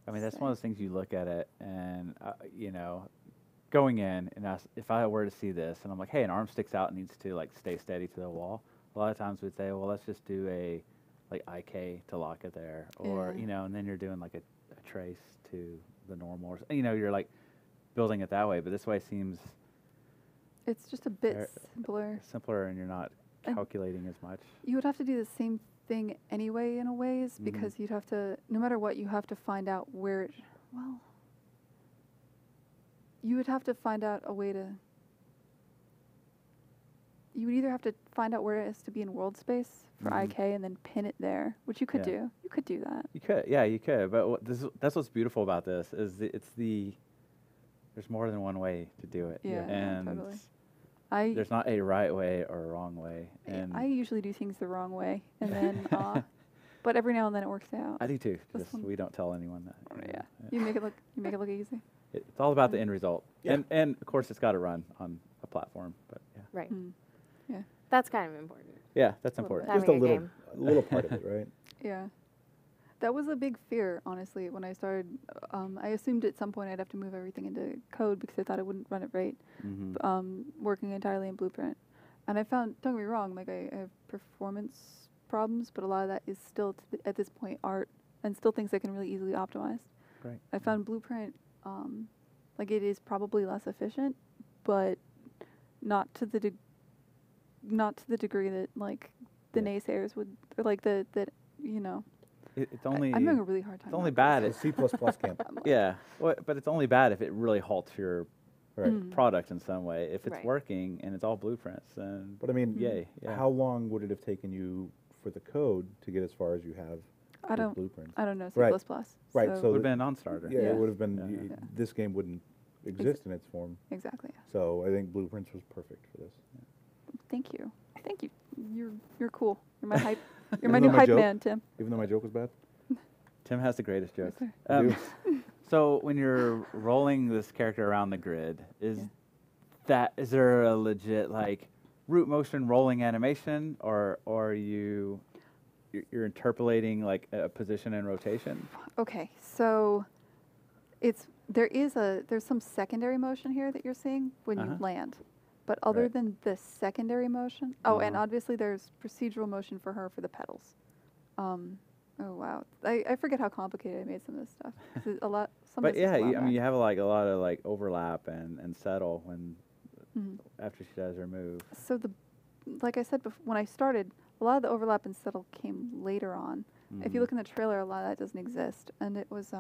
I mean, that's one of those things you look at it and, going in, and if I were to see this, and I'm like, hey, an arm sticks out and needs to, like, stay steady to the wall, a lot of times we'd say, well, let's just do a, like, IK to lock it there. Or, and then you're doing, like, a trace to the normal. Or, you're, like, building it that way. But this way seems... It's just a bit simpler. Simpler, and you're not calculating as much. You would have to do the same thing anyway, in a ways, because you'd have to, no matter what, you have to find out where it, well, you would have to find out a way to, you would either have to find out where it has to be in world space for IK and then pin it there, which you could do. You could do that. You could, yeah, you could. But that's what's beautiful about this is it's the there's more than one way to do it. Yeah, and totally. there's not a right way or a wrong way. And I usually do things the wrong way, and then, but every now and then it works out. I do too. This Just one- we don't tell anyone that. Yeah, you make it look easy. It's all about the end result. Yeah. And of course it's got to run on a platform. But yeah, Right. Yeah, That's kind of important. yeah, that's Little important. bit. Just a Having a little, game. little part of it, right? yeah. That was a big fear, honestly, when I started. I assumed at some point I'd have to move everything into code because I thought it wouldn't run it right. Working entirely in Blueprint, and I found, don't get me wrong, like I have performance problems, but a lot of that is still at this point art and still things I can really easily optimize. Great. I found Blueprint, like it is probably less efficient, but not to the degree that like the Yeah. naysayers would, or like that you know. It's only I'm having a really hard time. it's only with bad. The If, C++ camp. yeah, but it's only bad if it really halts your Right. product in some way. If it's Right. working and it's all blueprints, then But I mean, yay. Yeah. how long would it have taken you for the code to get as far as you have I with don't blueprints? I don't know C++. Right. Right, So, so would have been a non-starter. Yeah, Yeah. it would have been, Yeah. Yeah. this game wouldn't exist in its form. exactly. So I think Blueprints was perfect for this. Thank you. Thank you. You're cool. You're my hype. You're Even my though new my hype joke- man, Tim. Even though my joke was bad? Tim has the greatest jokes. sir. I do. So when you're rolling this character around the grid, is there a legit like root motion rolling animation, or you're interpolating like a position and rotation? Okay, so there's some secondary motion here that you're seeing when you land. But other Right. than the secondary motion, and Uh-huh. obviously there's procedural motion for her for the pedals. Oh wow, I forget how complicated I made some of this stuff. This is a lot. Some of But this is yeah, a while I mean you back. have like a lot of like overlap and settle when Mhm. after she does her move. So like I said when I started, a lot of the overlap and settle came later on. If you Mhm. look in the trailer, a lot of that doesn't exist, and it was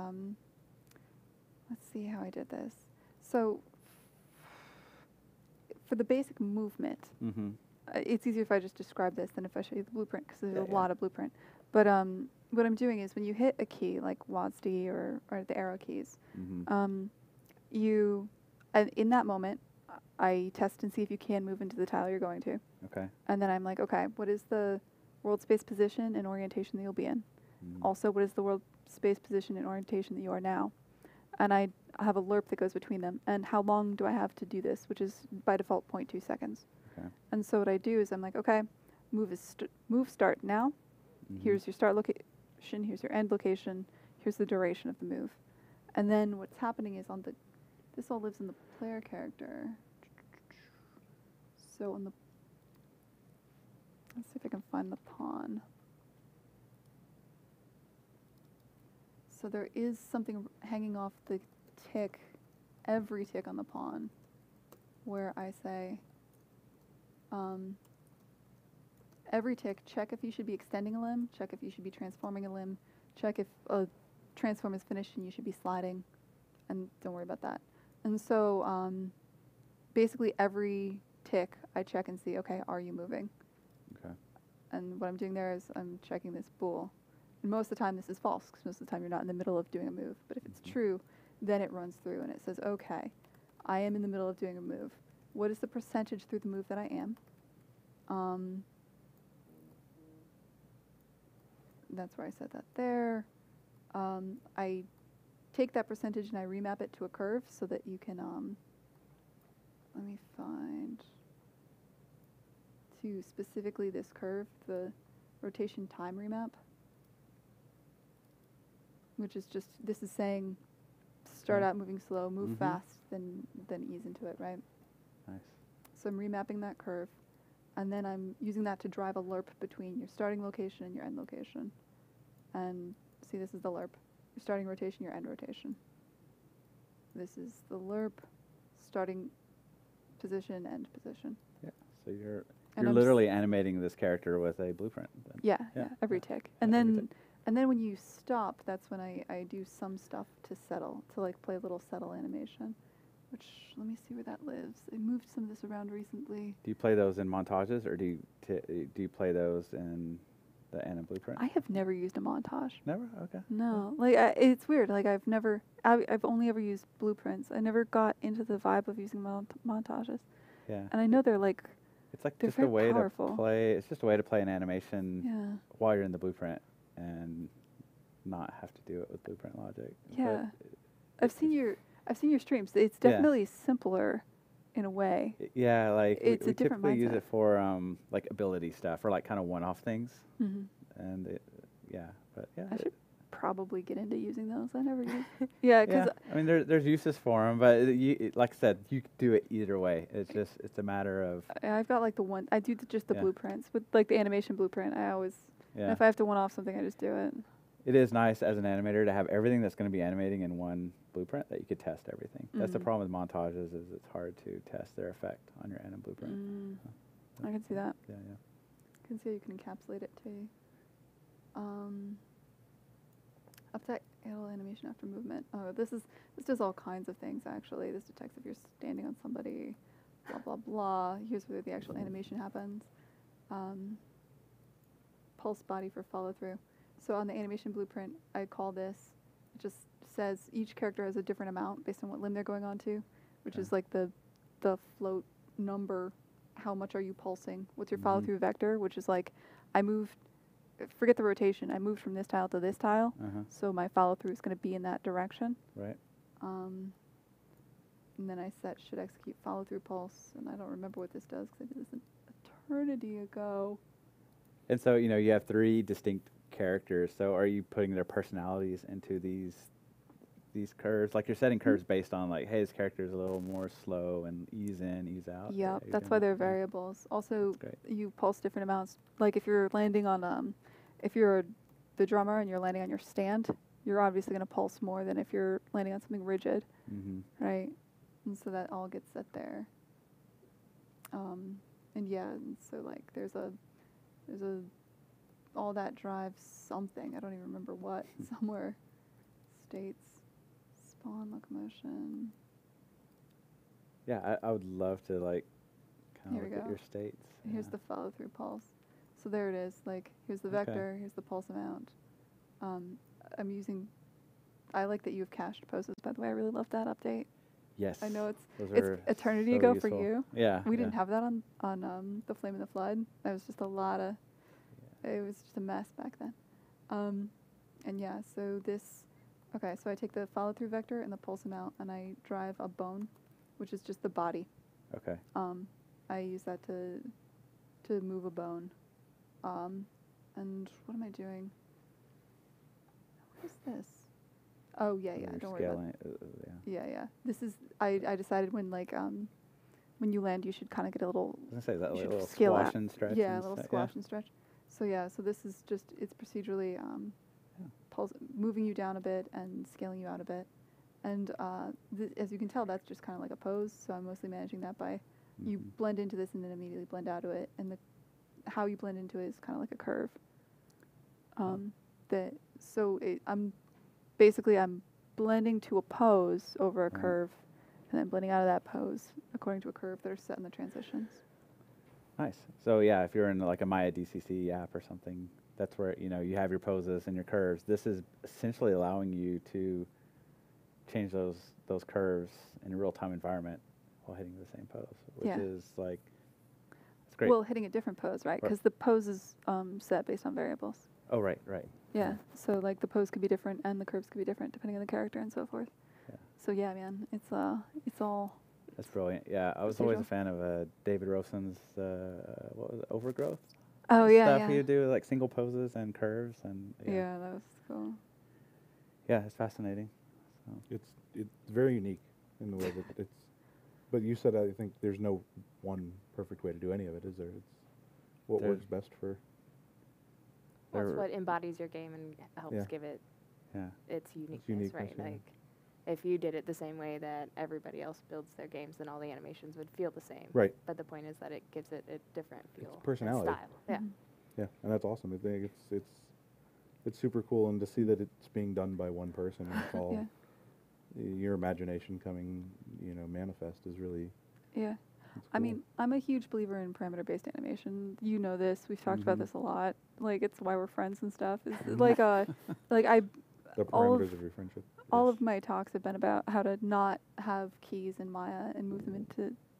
let's see how I did this. So for the basic movement, Mm-hmm. it's easier if I just describe this than if I show you the blueprint because there's Yeah, a yeah. lot of blueprint. But what I'm doing is when you hit a key like WASD or the arrow keys, Mm-hmm. in that moment, I test and see if you can move into the tile you're going to. Okay. And then I'm like, okay, what is the world space position and orientation that you'll be in? Also, what is the world space position and orientation that you are now? And I have a lerp that goes between them. And how long do I have to do this, which is by default 0.2 seconds. Okay. And so what I do is I'm like, okay, move start now. Here's your start location, here's your end location, here's the duration of the move. And then what's happening is this all lives in the player character. So let's see if I can find the pawn. So there is something hanging off the tick, every tick on the pawn, where I say, every tick, check if you should be extending a limb, check if you should be transforming a limb, check if a transform is finished and you should be sliding, and don't worry about that. And so basically every tick I check and see, okay, are you moving? Okay. And what I'm doing there is I'm checking this bool. And most of the time this is false, because most of the time you're not in the middle of doing a move. But if it's true, then it runs through and it says, okay, I am in the middle of doing a move. What is the percentage through the move that I am? That's where I set that there. I take that percentage and I remap it to a curve so that you can, let me find, to specifically this curve, the rotation time remap, which is just, this is saying start Okay. out moving slow, move fast, then ease into it, right? Nice. So I'm remapping that curve, and then I'm using that to drive a lerp between your starting location and your end location. And see, this is the lerp. Your starting rotation, your end rotation. This is the lerp, starting position, end position. Yeah. So you're And I'm literally animating this character with a blueprint. Then. Yeah, Yeah, every yeah. tick. And Yeah, every then and then when you stop, that's when I do some stuff to settle, to like play a little settle animation. Which, let me see where that lives. I moved some of this around recently. Do you play those in montages, or do you play those in the Anna blueprint? I have never used a montage. Never. Okay. No, like it's weird. Like I've only ever used blueprints. I never got into the vibe of using montages. Yeah. And I know they're like It's like they're just a very way powerful. to play. It's just a way to play an animation Yeah. while you're in the blueprint and not have to do it with blueprint logic. Yeah. But I've seen your streams. It's Yeah. definitely simpler in a way. yeah, like It's we a different typically use mindset. it for like ability stuff or like kind of one-off things. Mm-hmm. And yeah, but yeah. I should probably get into using those. I never use. Yeah, because Yeah, I mean, there's uses for them, but like I said, you can do it either way. It's a matter of I've got like the one. I do just the Yeah. blueprints with like the animation blueprint. I always. yeah. If I have to one off something, I just do it. It is nice as an animator to have everything that's going to be animating in one blueprint that you could test everything. That's the Mhm. problem with montages is it's hard to test their effect on your anim blueprint. I can see that. Yeah, yeah. I can see how you can encapsulate it too. Update animation after movement. Oh, this does all kinds of things actually. This detects if you're standing on somebody, blah blah blah. Here's where the actual animation happens. Pulse body for follow through. So on the animation blueprint, I call this. It just says each character has a different amount based on what limb they're going on to, which is like the float number. How much are you pulsing? What's your follow through vector? Which is like, I moved. Forget the rotation. I moved from this tile to this tile, so my follow through is going to be in that direction. Right. And then I set should execute follow through pulse, and I don't remember what this does because I did this an eternity ago. And so, you have 3 distinct characters. So are you putting their personalities into these curves? Like you're setting curves based on like, hey, this character is a little more slow and ease in, ease out. Yep, You're that's doing why that? they're Yeah. variables. Also, That's great. you pulse different amounts. Like if you're landing on, if you're the drummer and you're landing on your stand, you're obviously going to pulse more than if you're landing on something rigid, right? And so that all gets set there. And yeah, and so like there's a all that drives something. I don't even remember what. Somewhere, states, spawn, locomotion. Yeah, I would love to like kind Here of we look at go. your states. Here's Yeah. the follow through pulse. So there it is. Like here's the Okay. vector. Here's the pulse amount. I'm using. I like that you have cached poses. By the way, I really love that update. Yes. I know it's Those eternity so ago useful. for you. Yeah. We didn't have that on the Flame and the Flood. That was just a lot of. It was just a mess back then. And yeah, so this. Okay, so I take the follow through vector and the pulse amount, and I drive a bone, which is just the body. Okay. I use that to move a bone. And what am I doing? What is this? Oh yeah, You're don't worry about scaling it. yeah. Yeah. This is I decided when when you land you should kind of get a little I was gonna say that you like should a little scale squash out. and stretch. Yeah, a and little st- squash and stretch. So yeah, so this is just it's procedurally moving you down a bit and scaling you out a bit. And as you can tell, that's just kind of like a pose. So I'm mostly managing that by you blend into this and then immediately blend out of it. And how you blend into it is kind of like a curve. I'm blending to a pose over a curve, and then blending out of that pose according to a curve that are set in the transitions. Nice. So yeah, if you're in like a Maya DCC app or something, that's where you have your poses and your curves. This is essentially allowing you to change those curves in a real-time environment while hitting the same pose, which Yeah. is like it's great. Well, hitting a different pose, right? Because the pose is set based on variables. Oh, right. Yeah. So like the pose could be different and the curves could be different depending on the character and so forth. Yeah. So yeah, man, it's all. That's brilliant. Yeah, I was always a Procedural. fan of David Rowson's what was it, Overgrowth? Oh yeah, stuff. yeah. He would do like single poses and curves and Yeah, that was cool. Yeah, it's fascinating. So. It's very unique in the way that it's. But you said I think there's no one perfect way to do any of it, is there? It's what There- works best for. Well, it's what embodies your game and helps give it its uniqueness, uniqueness, right? yeah. Like, if you did it the same way that everybody else builds their games, then all the animations would feel the same. Right. But the point is that it gives it a different feel, and personality. style. Yeah. Yeah, and that's awesome. I think it's super cool, and to see that it's being done by one person and it's all your imagination coming, manifest is really. Yeah. I mean, I'm a huge believer in parameter-based animation. You know this. We've talked about this a lot. Like, it's why we're friends and stuff. It's like, like The all parameters of your friendship. all of my talks have been about how to not have keys in Maya and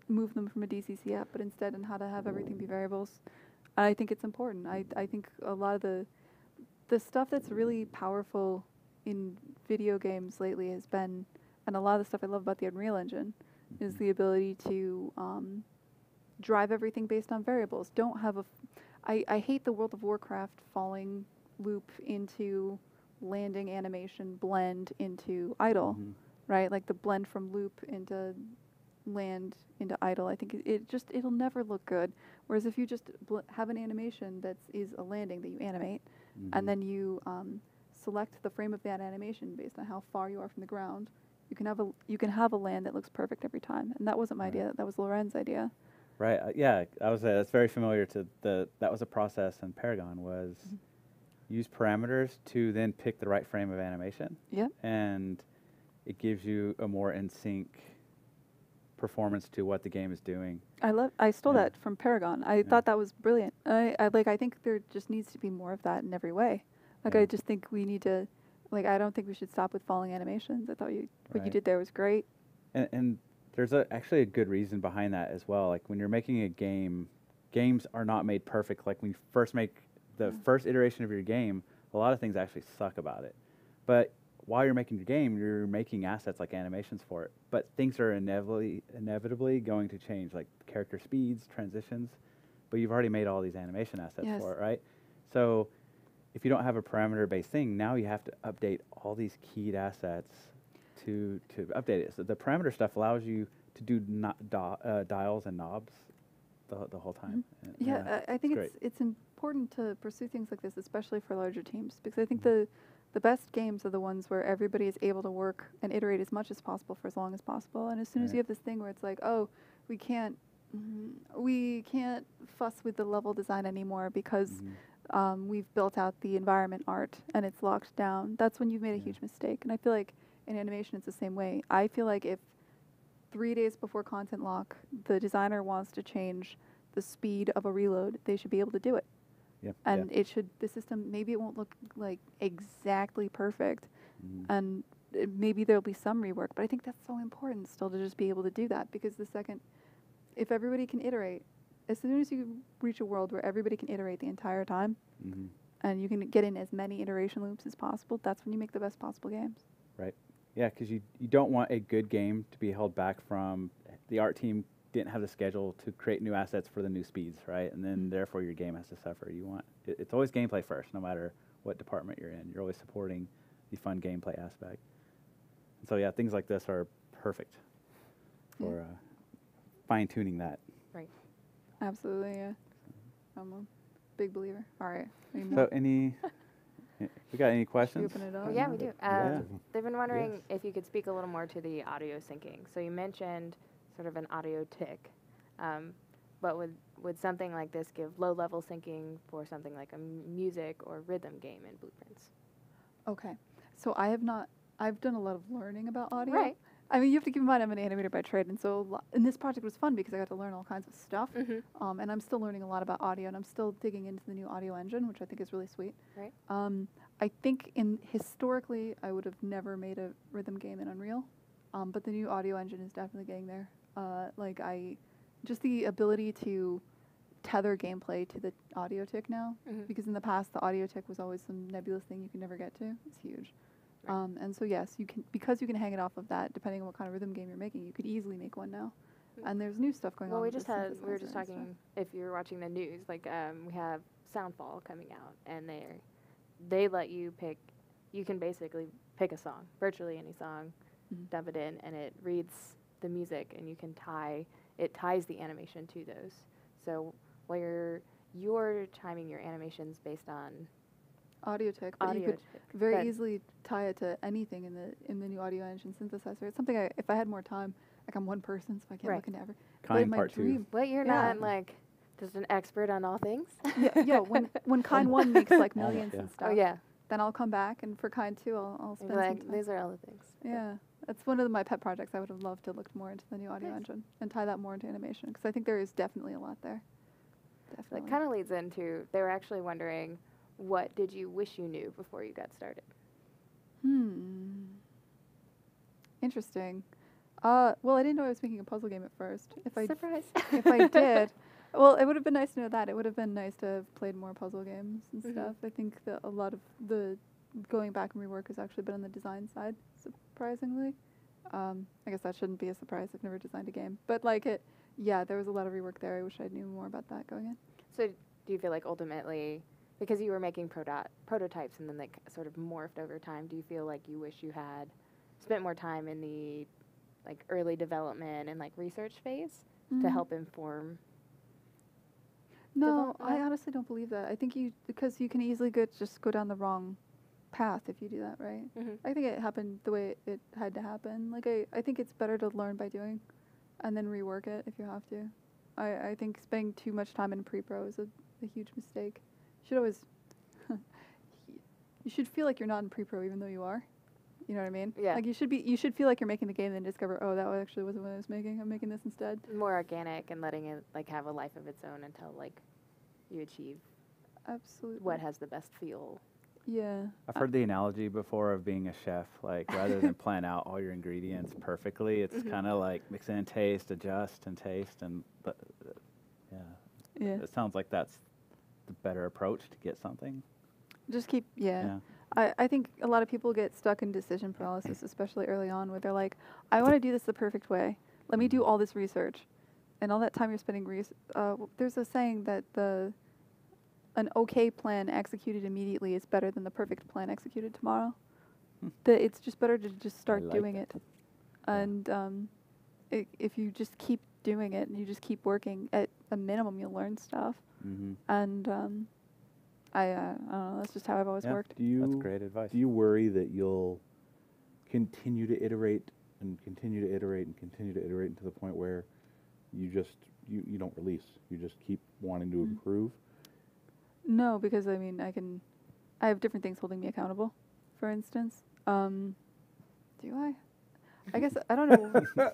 move them from a DCC app, but instead in how to have everything be variables. I think it's important. I think a lot of the stuff that's really powerful in video games lately has been, and a lot of the stuff I love about the Unreal Engine, is the ability to drive everything based on variables. Don't have I hate the World of Warcraft falling loop into landing animation blend into idle, right? Like the blend from loop into land into idle. I think it'll never look good. Whereas if you just have an animation that is a landing that you animate, and then you select the frame of that animation based on how far you are from the ground, you can have a land that looks perfect every time. And that wasn't my idea. That was Loren's idea. Right. Yeah. That's very familiar to that was a process in Paragon was use parameters to then pick the right frame of animation. Yep. And it gives you a more in sync performance to what the game is doing. I stole that from Paragon. I thought that was brilliant. I think there just needs to be more of that in every way. Like I just think we need to, like, I don't think we should stop with falling animations. I thought what you did there was great. And there's actually a good reason behind that as well. Like when you're making a game, games are not made perfect. Like when you first make the first iteration of your game, a lot of things actually suck about it. But while you're making your game, you're making assets like animations for it. But things are inevitably going to change, like character speeds, transitions. But you've already made all these animation assets for it, right? So if you don't have a parameter-based thing, now you have to update all these keyed assets to update it. So the parameter stuff allows you to do dials and knobs the whole time. I think it's important to pursue things like this, especially for larger teams, because I think the best games are the ones where everybody is able to work and iterate as much as possible for as long as possible. And as soon as you have this thing where it's like, oh, we can't fuss with the level design anymore because we've built out the environment art and it's locked down, that's when you've made a huge mistake. And I feel like in animation it's the same way. I feel like if 3 days before content lock, the designer wants to change the speed of a reload, they should be able to do it. And the system, maybe it won't look like exactly perfect, and maybe there'll be some rework, but I think that's so important still to just be able to do that, because if everybody can iterate, as soon as you reach a world where everybody can iterate the entire time, and you can get in as many iteration loops as possible, that's when you make the best possible games. Right. Yeah, because you don't want a good game to be held back from the art team didn't have the schedule to create new assets for the new speeds, right? And then therefore your game has to suffer. You want it's always gameplay first, no matter what department you're in. You're always supporting the fun gameplay aspect. And so things like this are perfect for fine tuning that. Right. Absolutely. Yeah. I'm a big believer. All right. So we got any questions? Open it up. Oh, yeah, we do. They've been wondering if you could speak a little more to the audio syncing. So you mentioned sort of an audio tick, but would something like this give low-level syncing for something like a music or rhythm game in Blueprints? Okay, so I've done a lot of learning about audio. Right. I mean, you have to keep in mind I'm an animator by trade, and so and this project was fun because I got to learn all kinds of stuff, and I'm still learning a lot about audio, and I'm still digging into the new audio engine, which I think is really sweet. Right. I think historically I would have never made a rhythm game in Unreal, but the new audio engine is definitely getting there. Just the ability to tether gameplay to the audio tick now, because in the past the audio tick was always some nebulous thing you can never get to. It's huge. Right. And so yes, because you can hang it off of that, depending on what kind of rhythm game you're making, you could easily make one now. And there's new stuff going on. Well, we were just talking, if you're watching the news, like we have Soundfall coming out, and they let you pick, you can basically pick a song, virtually any song, dump it in, and it reads the music, and you can ties the animation to those. So while you're timing your animations based on audio tick, but you could very easily tie it to anything in the new audio engine synthesizer. It's something if I had more time, like I'm one person, so I can't look into every. Kine part 2. But you're not like just an expert on all things. Yeah. When Kine 1 makes like millions and stuff. Oh yeah. Then I'll come back, and for Kine 2, I'll spend some time. These are all the things. Yeah, It's one of my pet projects. I would have loved to look more into the new audio Nice. engine and tie that more into animation, because I think there is definitely a lot there. Definitely. That kind of leads into, they were actually wondering, what did you wish you knew before you got started? Interesting. Well, I didn't know I was making a puzzle game at first. Surprise. If I did, well, it would have been nice to know that. It would have been nice to have played more puzzle games and stuff. I think that a lot of the going back and rework has actually been on the design side, surprisingly. I guess that shouldn't be a surprise. I've never designed a game, but like there was a lot of rework there. I wish I knew more about that going in. So do you feel like ultimately, because you were making prototypes and then they sort of morphed over time, do you feel like you wish you had spent more time in the like early development and like research phase to help inform? No, development? I honestly don't believe that. I think because you can easily just go down the wrong path if you do that, right? I think it happened the way it had to happen. Like I think it's better to learn by doing and then rework it if you have to. I think spending too much time in pre-pro is a huge mistake. You should always you should feel like you're not in pre-pro even though you are. You know what I mean? Yeah. Like you should feel like you're making the game and then discover, oh, that actually wasn't what I was making. I'm making this instead. More organic and letting it like have a life of its own until like you achieve Absolutely. what has the best feel. Yeah. I've heard the analogy before of being a chef. Like rather than plan out all your ingredients perfectly, it's kind of like mix in taste, adjust, and taste, and Yeah. it sounds like that's the better approach to get something. Just keep, Yeah. I think a lot of people get stuck in decision paralysis, especially early on, where they're like, I want to do this the perfect way. Let me do all this research. And all that time you're spending, there's a saying that an okay plan executed immediately is better than the perfect plan executed tomorrow. That it's just better to just start like doing that. it. And if you just keep doing it and you just keep working, at a minimum you'll learn stuff. And I don't know, that's just how I've always Yeah. worked. That's great advice. Do you worry that you'll continue to iterate and continue to iterate and continue to iterate to the point where you just you don't release? You just keep wanting to improve? No, because I mean, I have different things holding me accountable. For instance, do I? I guess I don't know.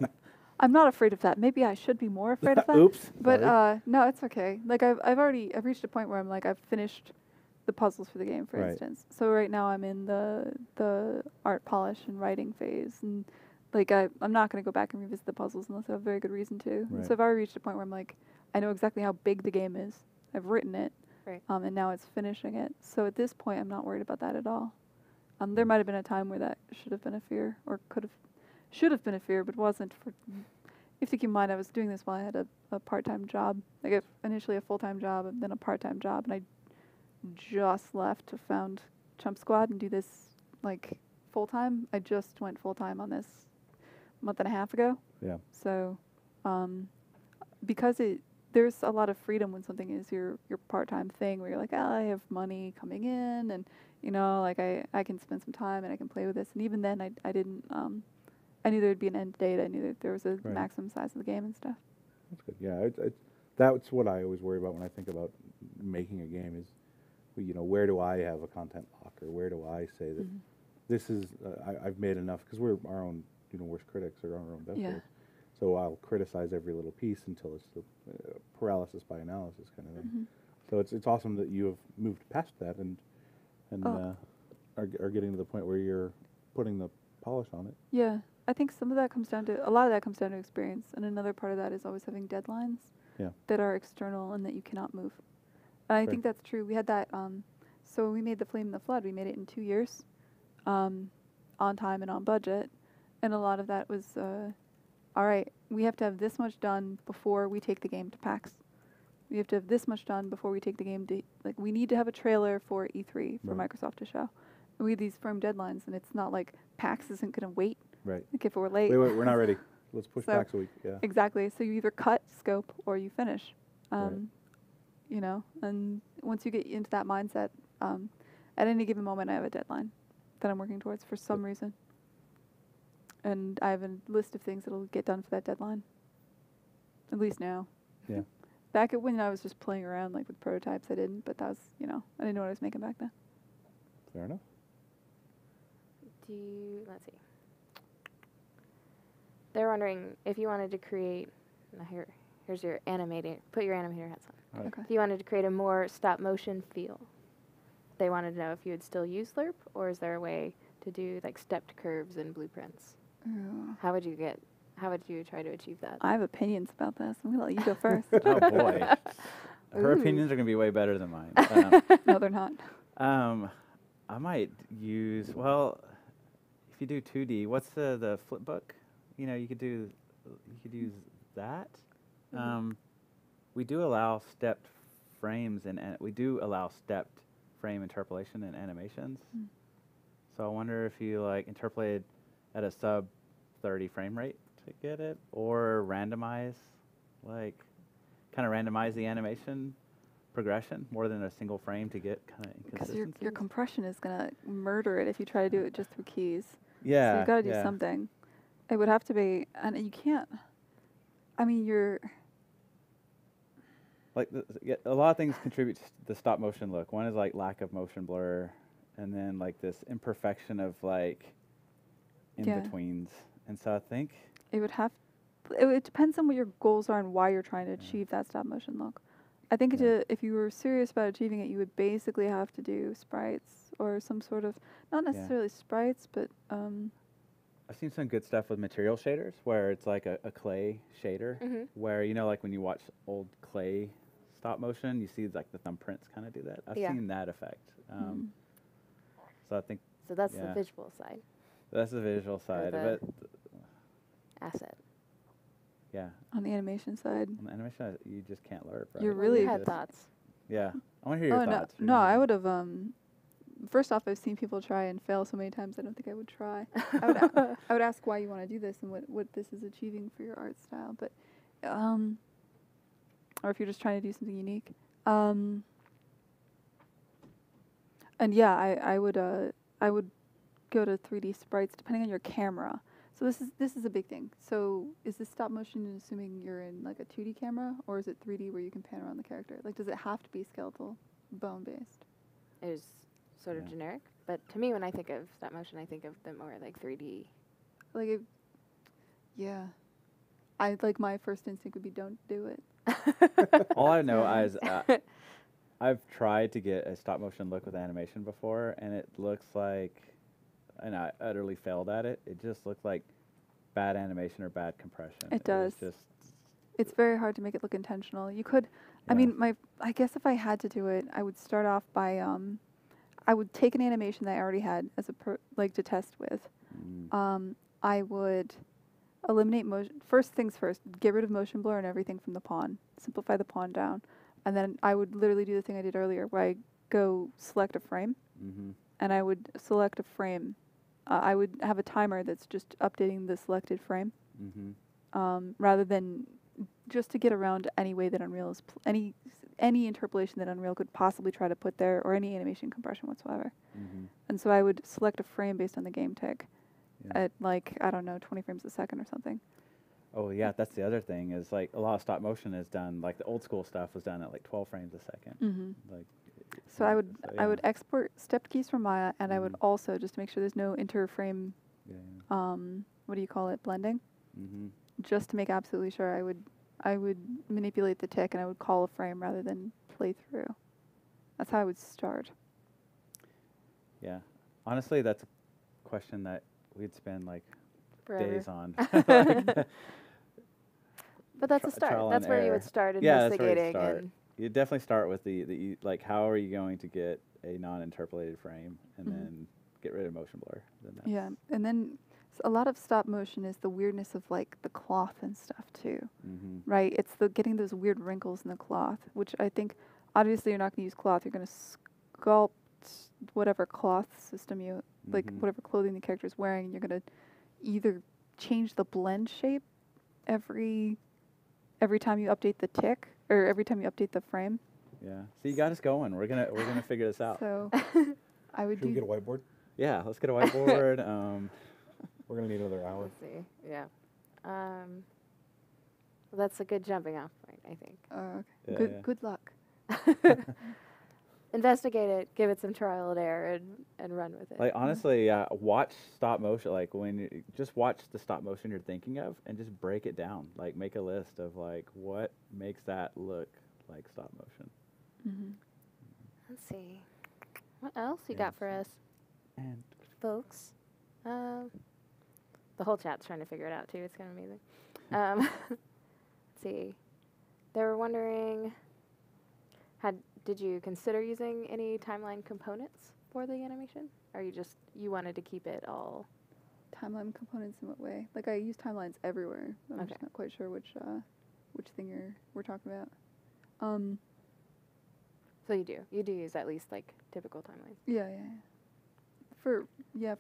I'm not afraid of that. Maybe I should be more afraid of that. Oops. But sorry. no, it's okay. Like I've reached a point where I'm like I've finished the puzzles for the game, for Right. instance. So right now I'm in the art polish and writing phase, and like I'm not going to go back and revisit the puzzles unless I have a very good reason to. Right. So I've already reached a point where I'm like, I know exactly how big the game is. I've written it. Right. And now it's finishing it. So at this point, I'm not worried about that at all. There might have been a time where that should have been a fear, or should have been a fear, but wasn't. You have to keep in mind, I was doing this while I had a part-time job. Like initially a full-time job, and then a part-time job, and I just left to found Chump Squad and do this like full-time. I just went full-time on this a month and a half ago. Yeah. So, because there's a lot of freedom when something is your part-time thing, where you're like, oh, I have money coming in, and like I can spend some time and I can play with this. And even then, I didn't. I knew there'd be an end date. I knew that there was a Right. maximum size of the game and stuff. That's good. Yeah, that's what I always worry about when I think about making a game is, where do I have a content lock, or where do I say that this is I've made enough, because we're our own worst critics, or our own best critics. So I'll criticize every little piece until it's the paralysis by analysis kind of thing. So it's awesome that you have moved past that and are getting to the point where you're putting the polish on it. Yeah, I think a lot of that comes down to experience, and another part of that is always having deadlines that are external and that you cannot move. And I think that's true. We had that, so when we made The Flame and the Flood, we made it in 2 years, on time and on budget, and a lot of that was, all right, we have to have this much done before we take the game to PAX. We have to have this much done before we take the game to, we need to have a trailer for E3 for Microsoft to show. And we have these firm deadlines, and it's not like PAX isn't going to wait. Right. Like if we're late. Wait, we're not ready. Let's push So- back a week. Yeah. Exactly. So you either cut scope or you finish. Right. And once you get into that mindset, at any given moment I have a deadline that I'm working towards for some reason. And I have a list of things that'll get done for that deadline. At least now. Yeah. Back at when I was just playing around with prototypes, I didn't, but that was, I didn't know what I was making back then. Fair enough. Let's see. they're wondering if you wanted to create. Now here's your animator. Put your animator hats on. Right. Okay. If you wanted to create a more stop motion feel, they wanted to know if you would still use Slurp, or is there a way to do like stepped curves and blueprints? Ooh. How would you try to achieve that? I have opinions about this. I'm gonna let you go first. Oh boy, her Ooh. opinions are gonna be way better than mine. No, they're not. I might use, well, if you do 2D, what's the flip book? You know, you could use that. We do allow stepped frames and we do allow stepped frame interpolation in animations. So I wonder if you like interpolated at a sub 30 frame rate to get it, or randomize, like kind of randomize the animation progression more than a single frame to get kind of Because inconsistency. your compression is gonna murder it if you try to do it just through keys. Yeah. So you've got to do yeah. something. It would have to be, and you can't. I mean, you're. Like a lot of things contribute to the stop motion look. One is like lack of motion blur, and then like this imperfection of like in betweens. And so I think It would have. It depends on what your goals are and why you're trying to achieve that stop motion look. I think if you were serious about achieving it, you would basically have to do sprites or some sort of, not necessarily sprites, but I've seen some good stuff with material shaders where it's like a clay shader, where, you know, like when you watch old clay stop motion, you see like the thumbprints kind of do that. I've seen that effect. So I think So that's the visual side. that's the visual side of it. Asset. Yeah. on the animation side. On the animation, you just can't LERP, right? You're You really had thoughts. Yeah. I want to hear your thoughts. No, I would have. First off, I've seen people try and fail so many times. I don't think I would try. I would ask why you want to do this and what this is achieving for your art style. But, or if you're just trying to do something unique. And yeah, I would go to 3D sprites depending on your camera. So this is a big thing. So is this stop motion assuming you're in like a 2D camera, or is it 3D where you can pan around the character? Like, does it have to be skeletal, bone based? It was sort of generic, but to me, when I think of stop motion, I think of them more like 3D. Like, I like my first instinct would be don't do it. All I know is I've tried to get a stop motion look with animation before, and it looks like, and I utterly failed at it. It just looked like bad animation or bad compression. It does. Was just It's very hard to make it look intentional. You could, I mean, I guess if I had to do it, I would start off by, I would take an animation that I already had as like to test with. I would eliminate motion. First things first, get rid of motion blur and everything from the pawn. Simplify the pawn down. And then I would literally do the thing I did earlier where I go select a frame. And I would select a frame. I would have a timer that's just updating the selected frame. Rather than just to get around any way that Unreal is, any interpolation that Unreal could possibly try to put there, or any animation compression whatsoever. And so I would select a frame based on the game tick at like, I don't know, 20 frames a second or something. Oh yeah, that's the other thing is like a lot of stop motion is done, like the old school stuff was done at like 12 frames a second. Like, so I would export stepped keys from Maya, and I would also, just to make sure there's no interframe, what do you call it, blending? Just to make absolutely sure, I would manipulate the tick and I would call a frame rather than play through. That's how I would start. Yeah, honestly, that's a question that we'd spend like Forever. days on. But that's a start. That's where you would start investigating. And you definitely start with the like, how are you going to get a non-interpolated frame, and then get rid of motion blur. Then and then a lot of stop motion is the weirdness of like the cloth and stuff too, right? It's the getting those weird wrinkles in the cloth, which I think obviously you're not going to use cloth. You're going to sculpt whatever cloth system you like, whatever clothing the character is wearing, and you're going to either change the blend shape every time you update the tick, or every time you update the frame. Yeah. So you got us going. We're gonna figure this out. So I would Should we get a whiteboard? Yeah, let's get a whiteboard. We're gonna need another hour. let's see. Yeah. Well, that's a good jumping off point, I think. okay. Yeah, Good luck. investigate it, give it some trial and error, and run with it. Like honestly, watch stop motion. Like when you just watch the stop motion you're thinking of, and just break it down. Like make a list of like what makes that look like stop motion. Mm-hmm. Let's see. What else you got for us, And folks? The whole chat's trying to figure it out too. It's kind of amazing. Let's see. They were wondering, did you consider using any timeline components for the animation? Or you wanted to keep it all? Timeline components in what way? Like I use timelines everywhere. I'm Okay. just not quite sure which thing we're talking about. So you do use at least like typical timelines. Yeah. For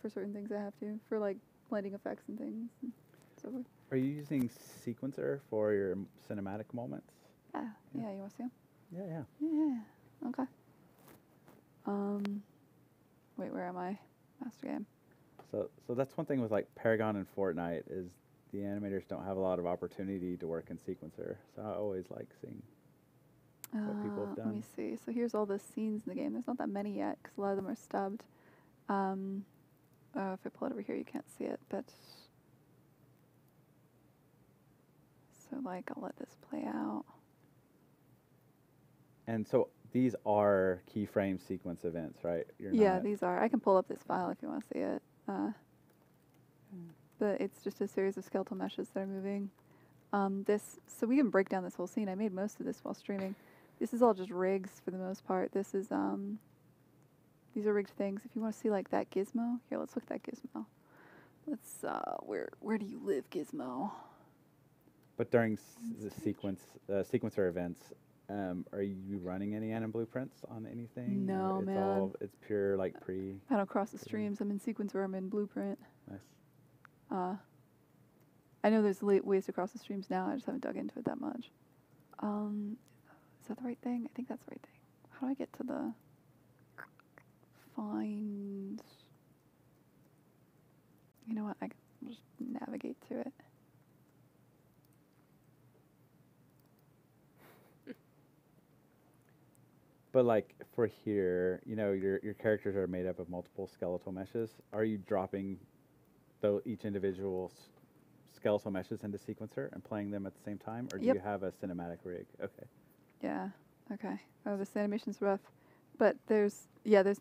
certain things I have to. For like blending effects and things and so forth. are you using sequencer for your cinematic moments? Yeah, you want to see them? Yeah. Yeah. Okay. Wait, where am I? Master game. So that's one thing with like Paragon and Fortnite is the animators don't have a lot of opportunity to work in sequencer. So I always like seeing what people have Let me done. see. So here's all the scenes in the game. There's not that many yet because a lot of them are stubbed. If I pull it over here, you can't see it, but so like I'll let this play out. And so these are keyframe sequence events, right? Yeah, these are. I can pull up this file if you want to see it. But it's just a series of skeletal meshes that are moving. So we can break down this whole scene. I made most of this while streaming. This is all just rigs for the most part. This is these are rigged things. If you want to see like that gizmo, here, let's look at that gizmo. Let's where do you live, Gizmo? But during the sequencer events, are you running any anim blueprints on anything? No, Or man. It's pure like pre. I don't cross the streams. I'm in sequencer. I'm in blueprint. Nice. I know there's ways to cross the streams now. I just haven't dug into it that much. Is that the right thing? I think that's the right thing. How do I get to the find? You know what? I can just navigate to it. But like for here, your characters are made up of multiple skeletal meshes. Are you dropping each individual skeletal meshes into sequencer and playing them at the same time, or do Yep. you have a cinematic rig? Okay. Yeah. Okay. Oh, this animation's rough, but there's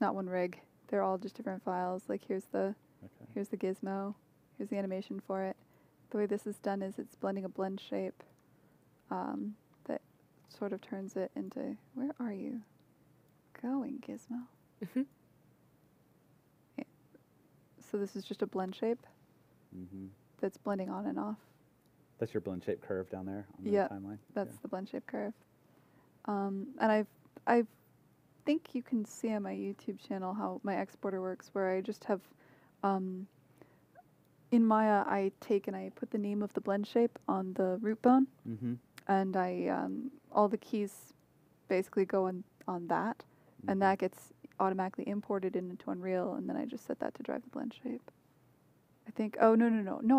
not one rig. They're all just different files. Like here's the gizmo. Here's the animation for it. The way this is done is it's blending a blend shape that sort of turns it into. Where are you going, Gizmo? Yeah. So this is just a blend shape Mm-hmm. that's blending on and off. That's your blend shape curve down there on the Yeah, timeline. that's the blend shape curve. And I think you can see on my YouTube channel how my exporter works, where I just have, in Maya, I take and I put the name of the blend shape on the root bone, Mm-hmm. and I all the keys basically go on that, and that gets automatically imported into Unreal, and then I just set that to drive the blend shape. I think. Oh no,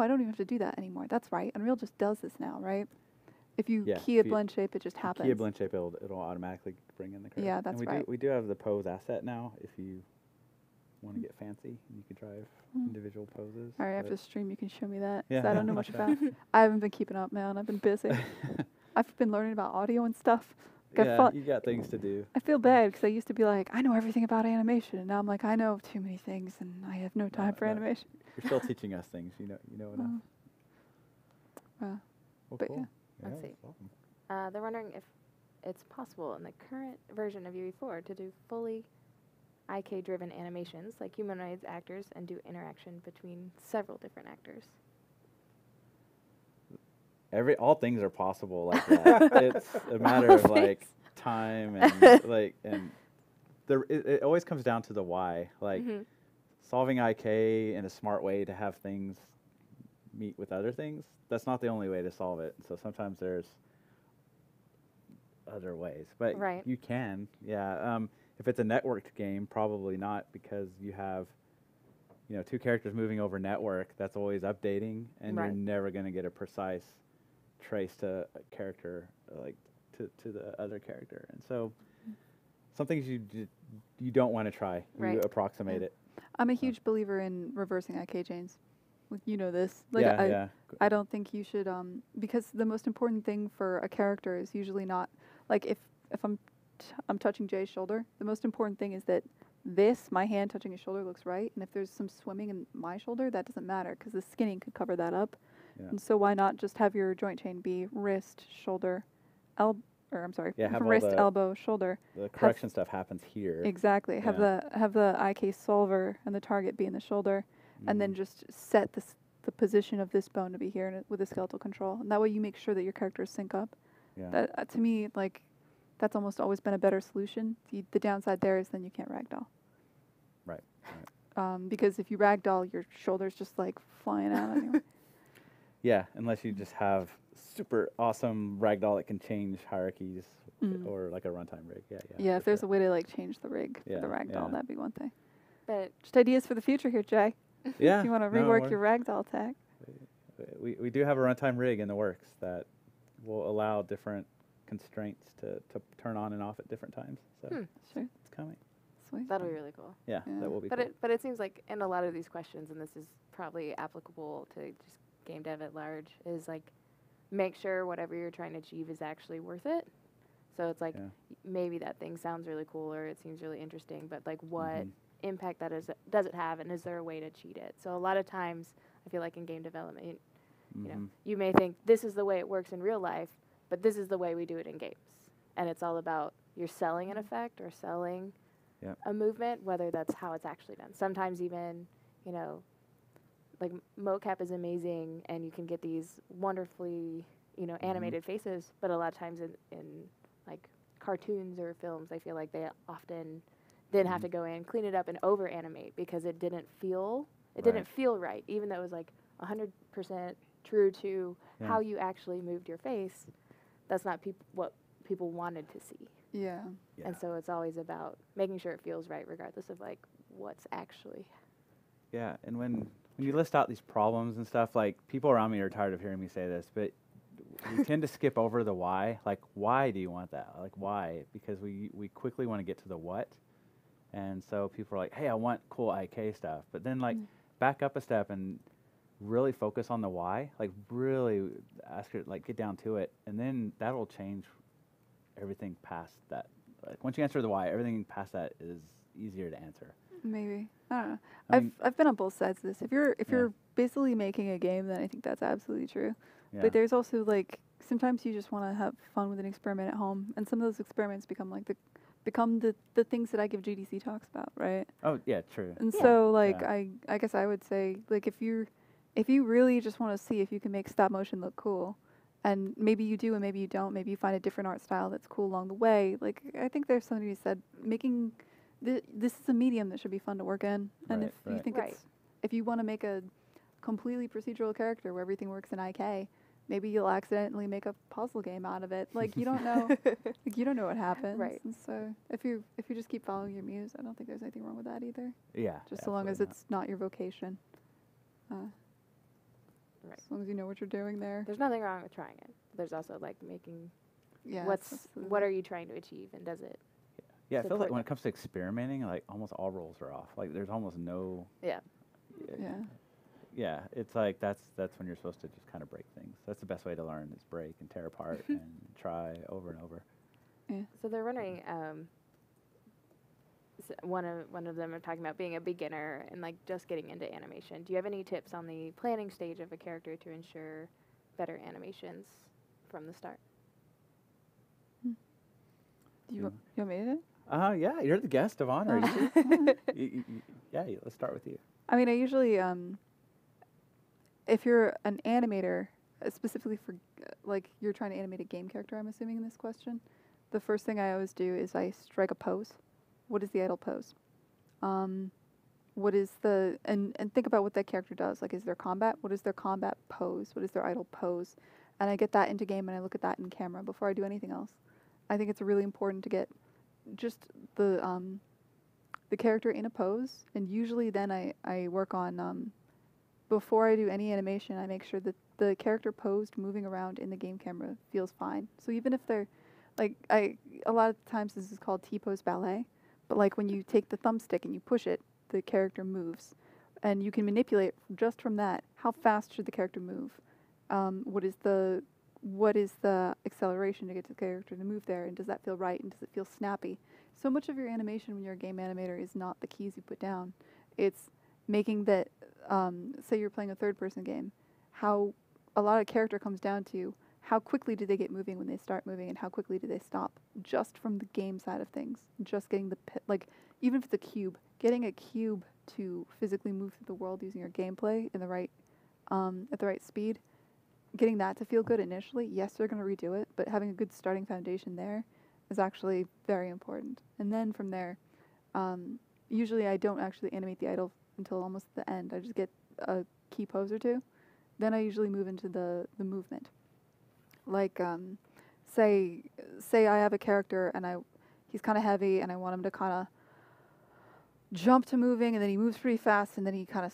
I don't even have to do that anymore. That's right. Unreal just does this now, right? If you key a blend shape, it just happens. Key a blend shape, it'll automatically bring in the curve. Yeah, that's and right. We do have the pose asset now. If you want to get fancy, you can drive individual poses. All right, after the stream, you can show me that. 'Cause Yeah, I don't know much about. I haven't been keeping up, man. I've been busy. I've been learning about audio and stuff. You got things to do. I feel bad because I used to be like, I know everything about animation, and now I'm like, I know too many things, and I have no time for animation. You're still teaching us things. You know enough. Well, Well, yeah. Let's see. that's awesome. They're wondering if it's possible in the current version of UE4 to do fully IK-driven animations like humanoids actors and do interaction between several different actors. All things are possible like that. It's a matter of like time and it always comes down to the why. Like solving IK in a smart way to have things meet with other things. That's not the only way to solve it. So sometimes there's other ways, but you can. Yeah. If it's a networked game, probably not, because you have two characters moving over network. That's always updating, and you're never going to get a precise trace to a character like to the other character. And so some things you don't want to try. Right. You approximate it. I'm a huge believer in reversing IK chains. Like, you know this. Like, Yeah. I don't think you should, because the most important thing for a character is usually not, like, if I'm touching Jay's shoulder, the most important thing is that my hand touching his shoulder looks right, and if there's some swimming in my shoulder, that doesn't matter, because the skinning could cover that up. Yeah. And so why not just have your joint chain be wrist, shoulder, have wrist, all elbow, shoulder. the correction stuff happens here. Exactly. Have Yeah. the IK solver and the target be in the shoulder, and then just set the position of this bone to be here with the skeletal control. And that way you make sure that your characters sync up. Yeah. That to me, like, that's almost always been a better solution. The downside there is then you can't ragdoll. Right. Because if you ragdoll, your shoulder's just like flying out anyway. Yeah, unless you just have super awesome ragdoll that can change hierarchies or like a runtime rig. Yeah, if for there's sure. a way to like change the rig Yeah, for the ragdoll, yeah. that'd be one thing. But Just ideas for the future here, Jay. Yeah. If you want to no, rework your ragdoll tag. we do have a runtime rig in the works that will allow different constraints to turn on and off at different times. So Sure. it's coming. Sweet. that'll be really cool. Yeah, Yeah. that will be But cool. it seems like in a lot of these questions, and this is probably applicable to just game dev at large, is like make sure whatever you're trying to achieve is actually worth it. So it's like Yeah. maybe that thing sounds really cool or it seems really interesting, but like what Mhm. impact does it have, and is there a way to cheat it? So a lot of times I feel like in game development, you know, Mhm. you may think this is the way it works in real life, but this is the way we do it in games. And it's all about you're selling an effect or selling Yep. a movement, whether that's how it's actually done. Sometimes even, you know, like mocap is amazing and you can get these wonderfully, you know, animated faces, but a lot of times in like cartoons or films, I feel like they often then have to go in, clean it up and over animate because it didn't feel right, even though it was like 100% true to Yeah. how you actually moved your face. That's not what people wanted to see. Yeah. Yeah. And so it's always about making sure it feels right regardless of like what's actually. Yeah, and when you list out these problems and stuff, like people around me are tired of hearing me say this, but we tend to skip over the why. Like, why do you want that? Like, why? Because we quickly want to get to the what. And so people are like, hey, I want cool IK stuff. But then, like, back up a step and really focus on the why. Like, really ask her, like, get down to it. And then that'll change everything past that. Like, once you answer the why, everything past that is easier to answer. Maybe. I don't know. I mean- I've been on both sides of this. If you're basically making a game, then I think that's absolutely true. Yeah. But there's also like sometimes you just want to have fun with an experiment at home, and some of those experiments become the things that I give GDC talks about, right? Oh, yeah, true. And Yeah. so like Yeah. I guess I would say like if you really just want to see if you can make stop motion look cool, and maybe you do and maybe you don't, maybe you find a different art style that's cool along the way. Like I think there's something to be said making this is a medium that should be fun to work in, and Right, if you right. think Right. if you want to make a completely procedural character where everything works in IK, maybe you'll accidentally make a puzzle game out of it. Like you don't know, like you don't know what happens. Right. And so if you just keep following your muse, I don't think there's anything wrong with that either. Yeah. Just so long as absolutely it's not your vocation. Right. As long as you know what you're doing there. There's nothing wrong with trying it. There's also like making Yeah. what are you trying to achieve, and does it? Yeah, I feel like support when that. it comes to experimenting, like almost all rules are off. Like there's almost no. Yeah. Yeah. Yeah, it's like that's when you're supposed to just kind of break things. That's the best way to learn is break and tear apart and try over and over. So they're wondering. One of them are talking about being a beginner and like just getting into animation. Do you have any tips on the planning stage of a character to ensure better animations from the start? Do you want me to do it? Yeah, you're the guest of honor. Yeah, let's start with you. I mean, I usually, if you're an animator, specifically for, like, you're trying to animate a game character, I'm assuming in this question, the first thing I always do is I strike a pose. What is the idle pose? What is the, and think about what that character does. Like, is there combat? What is their combat pose? What is their idle pose? And I get that into game and I look at that in camera before I do anything else. I think it's really important to get just the character in a pose, and usually then I work on, before I do any animation, I make sure that the character posed moving around in the game camera feels fine. So even if they're, like a lot of times this is called T-pose ballet, but like when you take the thumbstick and you push it, the character moves, and you can manipulate just from that how fast should the character move, what is the acceleration to get the character to move there, and does that feel right, and does it feel snappy? So much of your animation when you're a game animator is not the keys you put down, it's making that, say you're playing a third-person game, how a lot of character comes down to how quickly do they get moving when they start moving, and how quickly do they stop, just from the game side of things. Just getting the, like, even if it's a cube, getting a cube to physically move through the world using your gameplay in the right, at the right speed, getting that to feel good initially, yes, they're going to redo it, but having a good starting foundation there is actually very important. And then from there, usually I don't actually animate the idol until almost the end. I just get a key pose or two. Then I usually move into the movement. Like, say I have a character and he's kind of heavy and I want him to kind of jump to moving, and then he moves pretty fast, and then he kind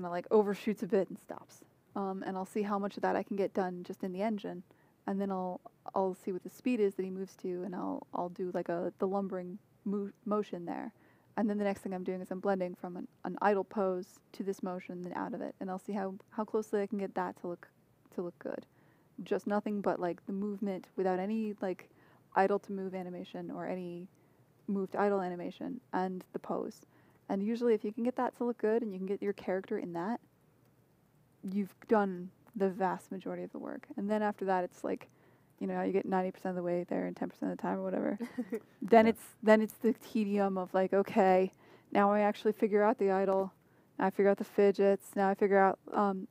of like overshoots a bit and stops. And I'll see how much of that I can get done just in the engine, and then I'll see what the speed is that he moves to, and I'll do like the lumbering motion there. And then the next thing I'm doing is I'm blending from an idle pose to this motion and then out of it, and I'll see how closely I can get that to look good. Just nothing but like the movement without any like idle to move animation or any move to idle animation, and the pose. And usually if you can get that to look good and you can get your character in that, you've done the vast majority of the work. And then after that, it's like, you know, you get 90% of the way there and 10% of the time or whatever. Then it's the tedium of like, okay, now I actually figure out the idle. Now I figure out the fidgets. Now I figure out,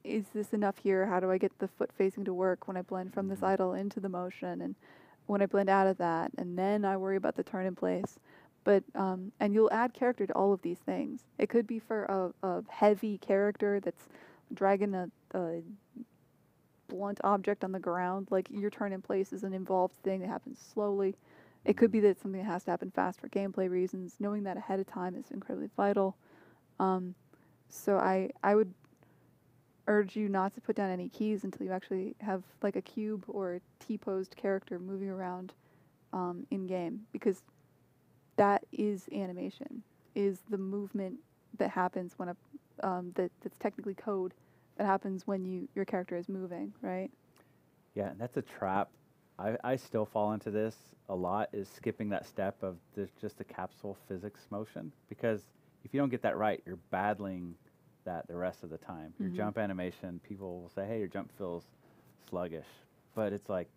is this enough here? How do I get the foot facing to work when I blend from this idle into the motion, and when I blend out of that? And then I worry about the turn in place. But, and you'll add character to all of these things. It could be for a heavy character that's dragging a blunt object on the ground. Like, your turn in place is an involved thing that happens slowly. It could be that it's something that has to happen fast for gameplay reasons. Knowing that ahead of time is incredibly vital. So I would urge you not to put down any keys until you actually have like a cube or a T-posed character moving around in game, because that is animation, is the movement that happens when that's technically code that happens when your character is moving, right? Yeah, and that's a trap. I still fall into this a lot, is skipping that step of just the capsule physics motion, because if you don't get that right, you're battling that the rest of the time. Your jump animation, people will say, hey, your jump feels sluggish, but it's like,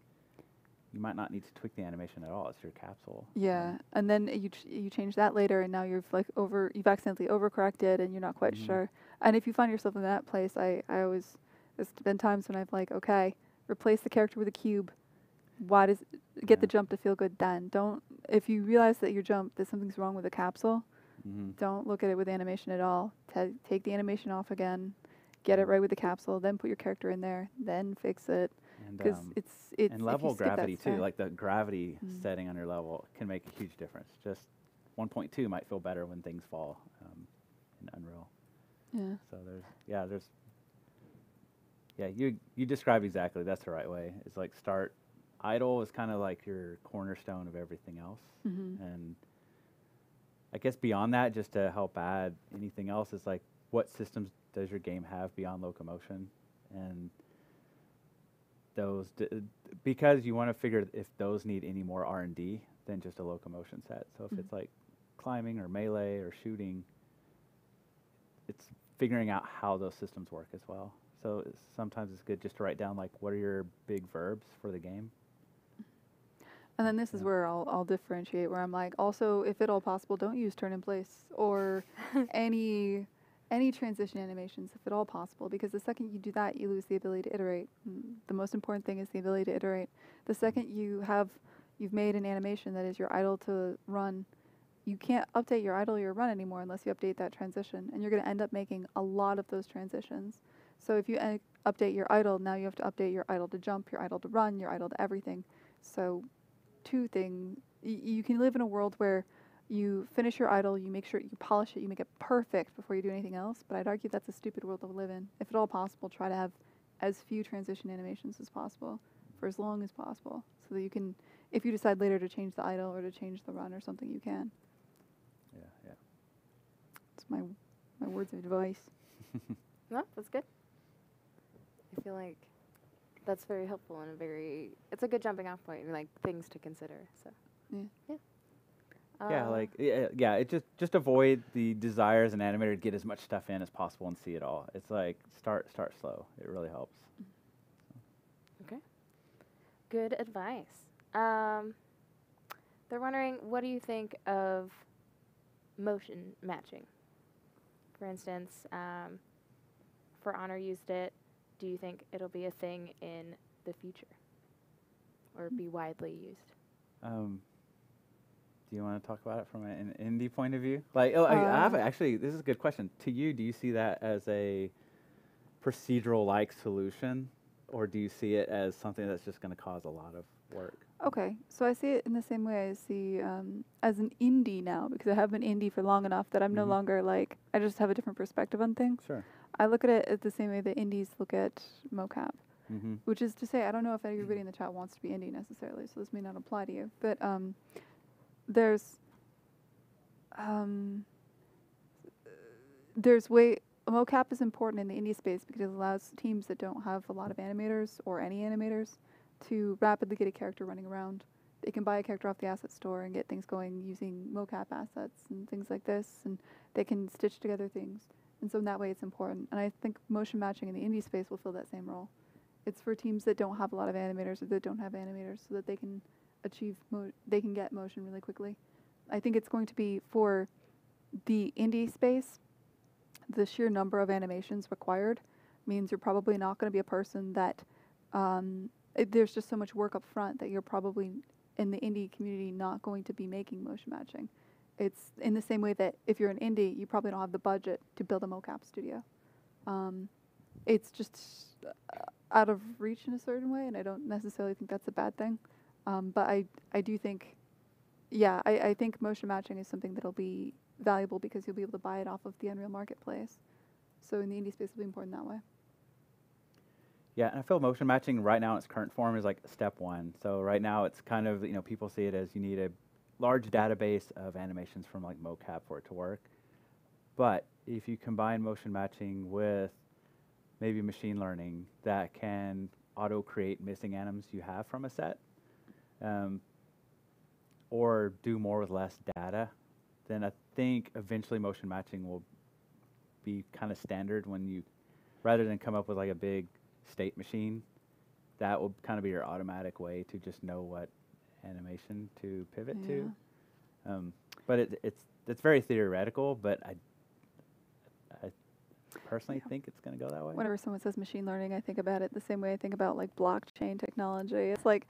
you might not need to tweak the animation at all. It's your capsule. Yeah, and then you change that later, and now you've accidentally overcorrected, and you're not quite sure. And if you find yourself in that place, I always, there's been times when I've like, okay, replace the character with a cube. Why does get the jump to feel good then? Don't, if you realize that your jump, that something's wrong with the capsule, don't look at it with animation at all. Take the animation off again, get it right with the capsule, then put your character in there, then fix it. Because it's and level gravity too, like the gravity setting on your level can make a huge difference. Just 1.2 might feel better when things fall in Unreal. Yeah. So you described exactly, that's the right way. It's like start idle is kind of like your cornerstone of everything else, and I guess beyond that, just to help add anything else, is like, what systems does your game have beyond locomotion? And those, because you want to figure if those need any more R&D than just a locomotion set. So if it's like climbing or melee or shooting, it's figuring out how those systems work as well. So sometimes it's good just to write down like, what are your big verbs for the game? And then this is where I'll differentiate, where I'm like, also, if at all possible, don't use turn in place or any transition animations, if at all possible, because the second you do that, you lose the ability to iterate. The most important thing is the ability to iterate. The second you've made an animation that is your idle to run, you can't update your idle or your run anymore unless you update that transition, and you're going to end up making a lot of those transitions. So if you update your idle, now you have to update your idle to jump, your idle to run, your idle to everything. So two things, you can live in a world where you finish your idle, you make sure you polish it, you make it perfect before you do anything else, but I'd argue that's a stupid world to live in. If at all possible, try to have as few transition animations as possible for as long as possible, so that you can, if you decide later to change the idle or to change the run or something, you can. Yeah. It's my words of advice. No, that's good. I feel like that's very helpful and it's a good jumping off point and like things to consider. So Yeah. Yeah, it just avoid the desire as an animator to get as much stuff in as possible and see it all. It's like start slow. It really helps. Okay. Good advice. They're wondering, what do you think of motion matching? For instance, For Honor used it. Do you think it'll be a thing in the future or be widely used? Do you want to talk about it from an indie point of view? Like, actually, this is a good question. To you, do you see that as a procedural-like solution, or do you see it as something that's just going to cause a lot of work? Okay, so I see it in the same way I see as an indie now, because I have been indie for long enough that I'm no longer like, I just have a different perspective on things. Sure. I look at it the same way that indies look at mocap, which is to say, I don't know if everybody in the chat wants to be indie necessarily, so this may not apply to you, but mocap is important in the indie space because it allows teams that don't have a lot of animators or any animators to rapidly get a character running around. They can buy a character off the asset store and get things going using mocap assets and things like this, and they can stitch together things. And so in that way it's important. And I think motion matching in the indie space will fill that same role. It's for teams that don't have a lot of animators or that don't have animators so that they can they can get motion really quickly. I think it's going to be for the indie space, the sheer number of animations required means you're probably not going to be a person that there's just so much work up front that you're probably in the indie community not going to be making motion matching. It's in the same way that if you're an indie, you probably don't have the budget to build a mocap studio. It's just out of reach in a certain way, and I don't necessarily think that's a bad thing. But I do think, I think motion matching is something that'll be valuable because you'll be able to buy it off of the Unreal Marketplace. So in the indie space, it'll be important that way. Yeah, and I feel motion matching right now in its current form is like step one. So right now it's kind of, people see it as you need a large database of animations from like mocap for it to work. But if you combine motion matching with maybe machine learning that can auto-create missing anims you have from a set, or do more with less data, then I think eventually motion matching will be kind of standard when you, rather than come up with like a big state machine, that will kind of be your automatic way to just know what animation to pivot to. But it's very theoretical, but I personally think it's going to go that way. Whenever someone says machine learning, I think about it the same way I think about like blockchain technology. It's like,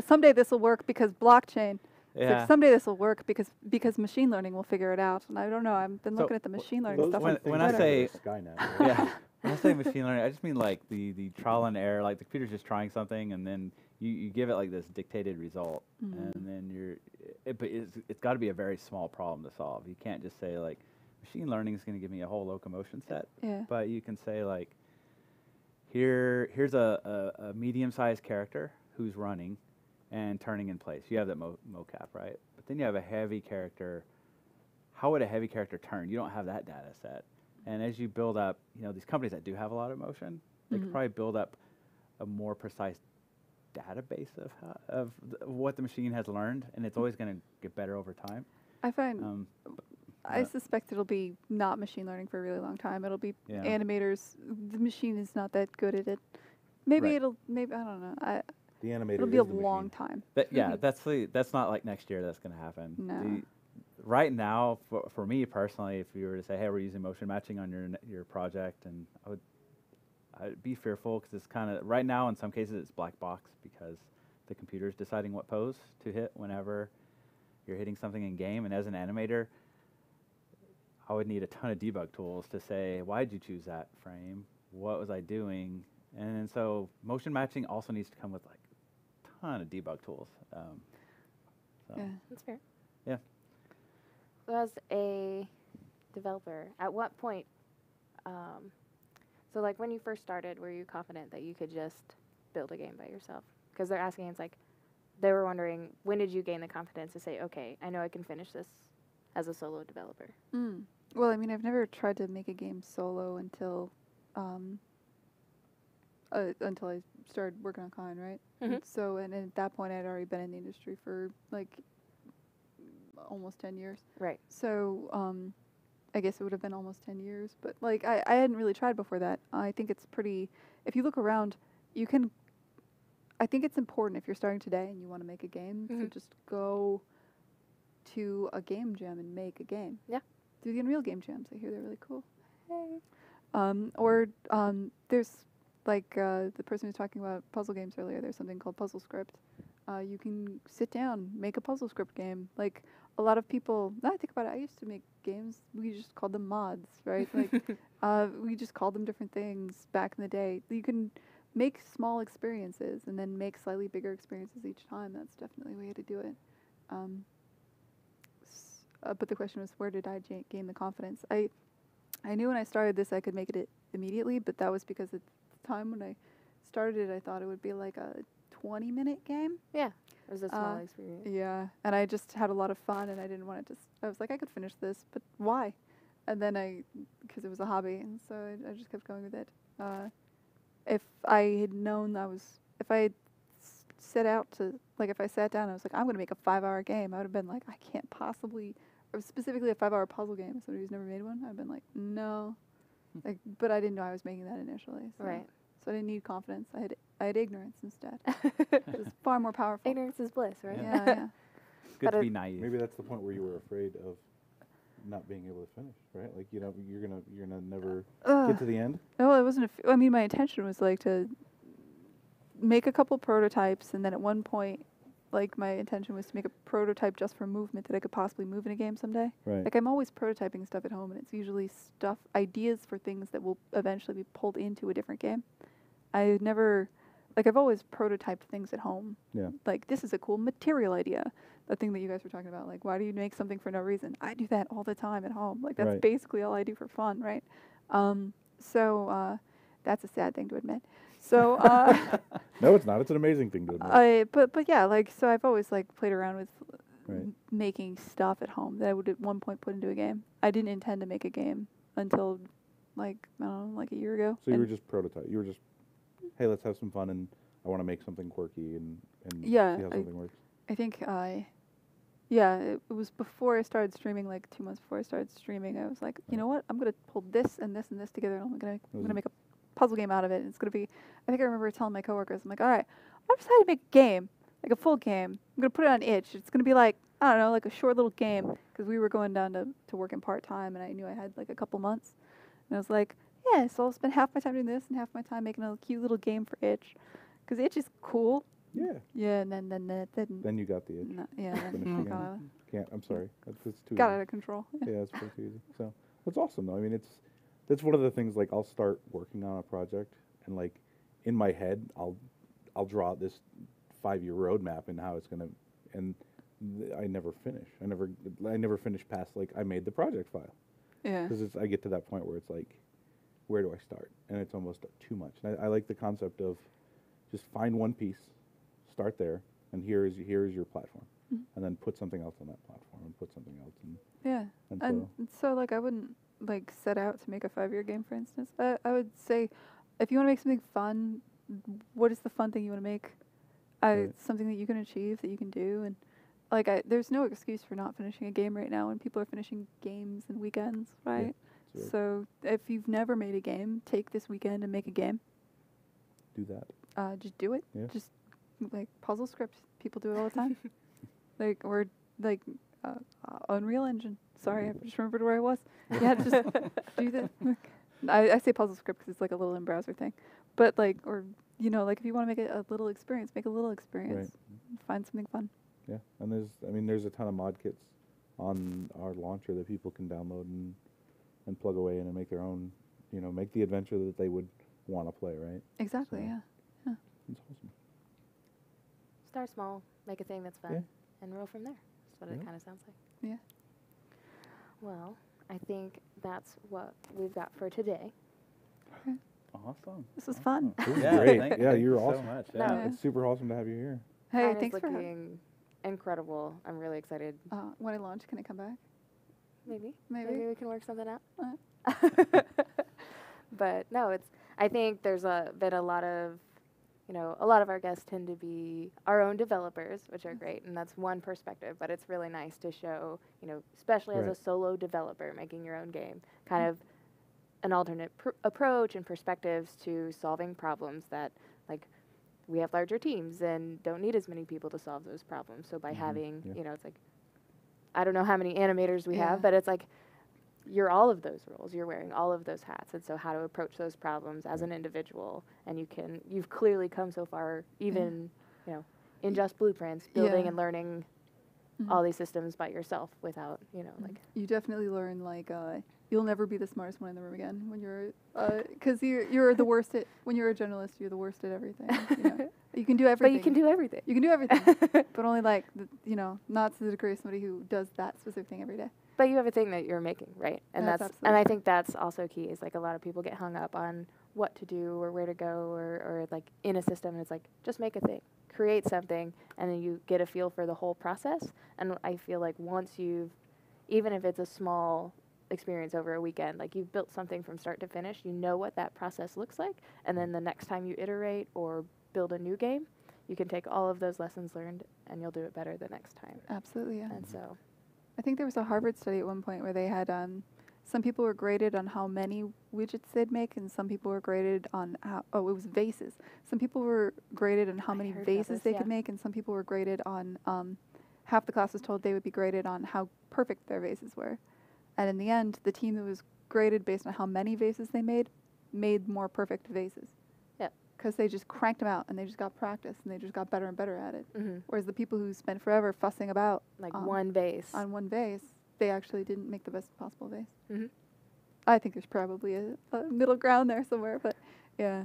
someday this will work because blockchain. It's like someday this will work because machine learning will figure it out. And I don't know. I've been looking at the machine learning stuff. When I say Skynet, when I say machine learning, I just mean like the trial and error. Like the computer's just trying something, and then you give it like this dictated result, and then but it's got to be a very small problem to solve. You can't just say like machine learning is going to give me a whole locomotion set. But you can say like here's a medium-sized character who's running and turning in place. You have that mocap, right? But then you have a heavy character. How would a heavy character turn? You don't have that data set. And as you build up, these companies that do have a lot of motion, they could probably build up a more precise database of what the machine has learned, and it's always going to get better over time. I find, I suspect it'll be not machine learning for a really long time. It'll be animators. The machine is not that good at it. Maybe I don't know. The animator it'll be a long time. That's not like next year that's going to happen. No. Right now, for me personally, if you were to say, hey, we're using motion matching on your project, and I'd be fearful because it's kind of, right now in some cases it's black box because the computer's deciding what pose to hit whenever you're hitting something in game. And as an animator, I would need a ton of debug tools to say, why did you choose that frame? What was I doing? And so motion matching also needs to come with like a ton of debug tools. Yeah, that's fair. Yeah. So as a developer, at what point, so like when you first started, were you confident that you could just build a game by yourself? Because they're asking, it's like, they were wondering, when did you gain the confidence to say, okay, I know I can finish this as a solo developer? Well, I mean, I've never tried to make a game solo until I started working on Kine, right? Mhm. And at that point, I'd already been in the industry for like almost 10 years. Right. So I guess it would have been almost 10 years, but like I hadn't really tried before that. I think it's pretty, if you look around, you can, I think it's important if you're starting today and you want to make a game, to just go to a game jam and make a game. Yeah. Do the Unreal Game Jams. I hear they're really cool. Hey. There's like the person who was talking about puzzle games earlier, there's something called Puzzle Script. You can sit down, make a puzzle script game. Like a lot of people, now I think about it, I used to make games, we just called them mods, right? Like we just called them different things back in the day. You can make small experiences and then make slightly bigger experiences each time. That's definitely a way to do it. But the question was, where did I gain the confidence? I knew when I started this I could make it immediately, but that was because at the time when I started it, I thought it would be like a 20-minute game. Yeah, it was a small experience. Yeah, and I just had a lot of fun, and I didn't want it to. I was like, I could finish this, but why? And then because it was a hobby, and so I just kept going with it. If I had known if I had set out to, like, if I sat down and I was like, I'm going to make a 5-hour game, I would have been like, I can't possibly, or specifically a 5-hour puzzle game. If somebody who's never made one, I'd been like, no. Like, but I didn't know I was making that initially. So. Right. So I didn't need confidence. I had ignorance instead. It was far more powerful. Ignorance is bliss, right? Yeah, yeah. It's good But to be naive. Maybe that's the point where you were afraid of not being able to finish, right? Like, you know, you're gonna never get to the end. No, it wasn't. I mean, my intention was like to make a couple prototypes, and then at one point, like my intention was to make a prototype just for movement that I could possibly move in a game someday. Right. Like I'm always prototyping stuff at home, and it's usually ideas for things that will eventually be pulled into a different game. I've always prototyped things at home. Yeah. Like, this is a cool material idea. The thing that you guys were talking about, like, why do you make something for no reason? I do that all the time at home. Like, that's Right. basically all I do for fun, right? That's a sad thing to admit. So, No, it's not. It's an amazing thing to admit. but yeah, like, so I've always, like, played around with Right. making stuff at home that I would at one point put into a game. I didn't intend to make a game until, like, I don't know, like a year ago. So you were just prototype. You were just, hey, let's have some fun, and I want to make something quirky and Yeah, see how something works. I think it was before I started streaming, like 2 months before I started streaming. I was like, you know what? I'm gonna pull this and this and this together, and I'm gonna make a puzzle game out of it. And it's gonna be. I think I remember telling my coworkers, I'm like, all right, I've decided to make a game, like a full game. I'm gonna put it on itch. It's gonna be like, I don't know, like a short little game, because we were going down to working part time, and I knew I had like a couple months, and I was like, yeah, so I'll spend half my time doing this and half my time making a cute little game for itch, because itch is cool. Yeah. Yeah, and then You got the itch. yeah, Finished the then game. Can't. I'm sorry. That's too. got easy. out of control. Yeah, it's way too easy. So that's awesome, though. I mean, that's one of the things. Like, I'll start working on a project, and like in my head, I'll draw this 5-year roadmap and how it's gonna, and I never finish. I never finish past, like, I made the project file. Yeah. Because I get to that point where it's like, where do I start? And it's almost too much. And I like the concept of just find one piece, start there, and here is your platform, and then put something else on that platform, and put something else. Yeah. And so like I wouldn't like set out to make a 5-year game, for instance. I would say, if you want to make something fun, what is the fun thing you want to make? Right. Something that you can achieve, that you can do, and like there's no excuse for not finishing a game right now when people are finishing games in weekends, right? Yeah, so if you've never made a game, take this weekend and make a game. do that. Just do it. Yeah. Just like puzzle script. People do it all the time. Or Unreal Engine. Sorry, I just remembered where I was. Yeah, just do that. I say puzzle script because it's like a little in-browser thing. But like, or, you know, like if you want to make a little experience, make a little experience. Right. Find something fun. Yeah, and there's a ton of mod kits on our launcher that people can download and plug away in and make their own, make the adventure that they would want to play, right? Exactly, So- yeah. It's awesome. Start small, make a thing that's fun, Yeah. and roll from there. That's what it Yeah. kind of sounds like. Yeah. Well, I think that's what we've got for today. Awesome. This was fun. This is Yeah, great. thank Yeah, you you're so awesome. much. No. Yeah. It's super awesome to have you here. Hey, Kine is thanks for having. looking incredible. I'm really excited. When I launch, can I come back? Maybe Maybe. we can work something out. Uh, But no, I think there's been a lot of, a lot of our guests tend to be our own developers, which are great, and that's one perspective. But it's really nice to show, especially as a Right. solo developer making your own game, kind of an alternate approach and perspectives to solving problems that, like, we have larger teams and don't need as many people to solve those problems. So by having, yeah. it's like, I don't know how many animators we Yeah. have, but it's like, you're all of those roles. You're wearing all of those hats, and so how to approach those problems as an individual, and you've clearly come so far, even in just blueprints, building Yeah. and learning all these systems by yourself without like. You definitely learn like you'll never be the smartest one in the room again when you're because you're the worst at when you're a journalist. You're the worst at everything. You can do everything. But you can do everything. You can do everything, but only like not to the degree of somebody who does that specific thing every day. But you have a thing that you're making, right? And That's and absolutely I true. think that's also key. Is like a lot of people get hung up on what to do or where to go or like in a system. And it's like just make a thing, create something, and then you get a feel for the whole process. And I feel like once even if it's a small experience over a weekend, like you've built something from start to finish, you know what that process looks like, and then the next time you iterate or build a new game, you can take all of those lessons learned and you'll do it better the next time. Absolutely, yeah. And so, I think there was a Harvard study at one point where they had some people were graded on how many widgets they'd make, and some people were graded on it was vases. Some people were graded on how I many heard about vases this, they yeah. could make, and some people were graded on half the class was told they would be graded on how perfect their vases were. And in the end, the team that was graded based on how many vases they made more perfect vases. Yep. Because they just cranked them out, and they just got practice, and they just got better and better at it. mm-hmm. Whereas the people who spent forever fussing about like one base. on one vase, they actually didn't make the best possible vase. Mm-hmm. I think there's probably a middle ground there somewhere, but yeah.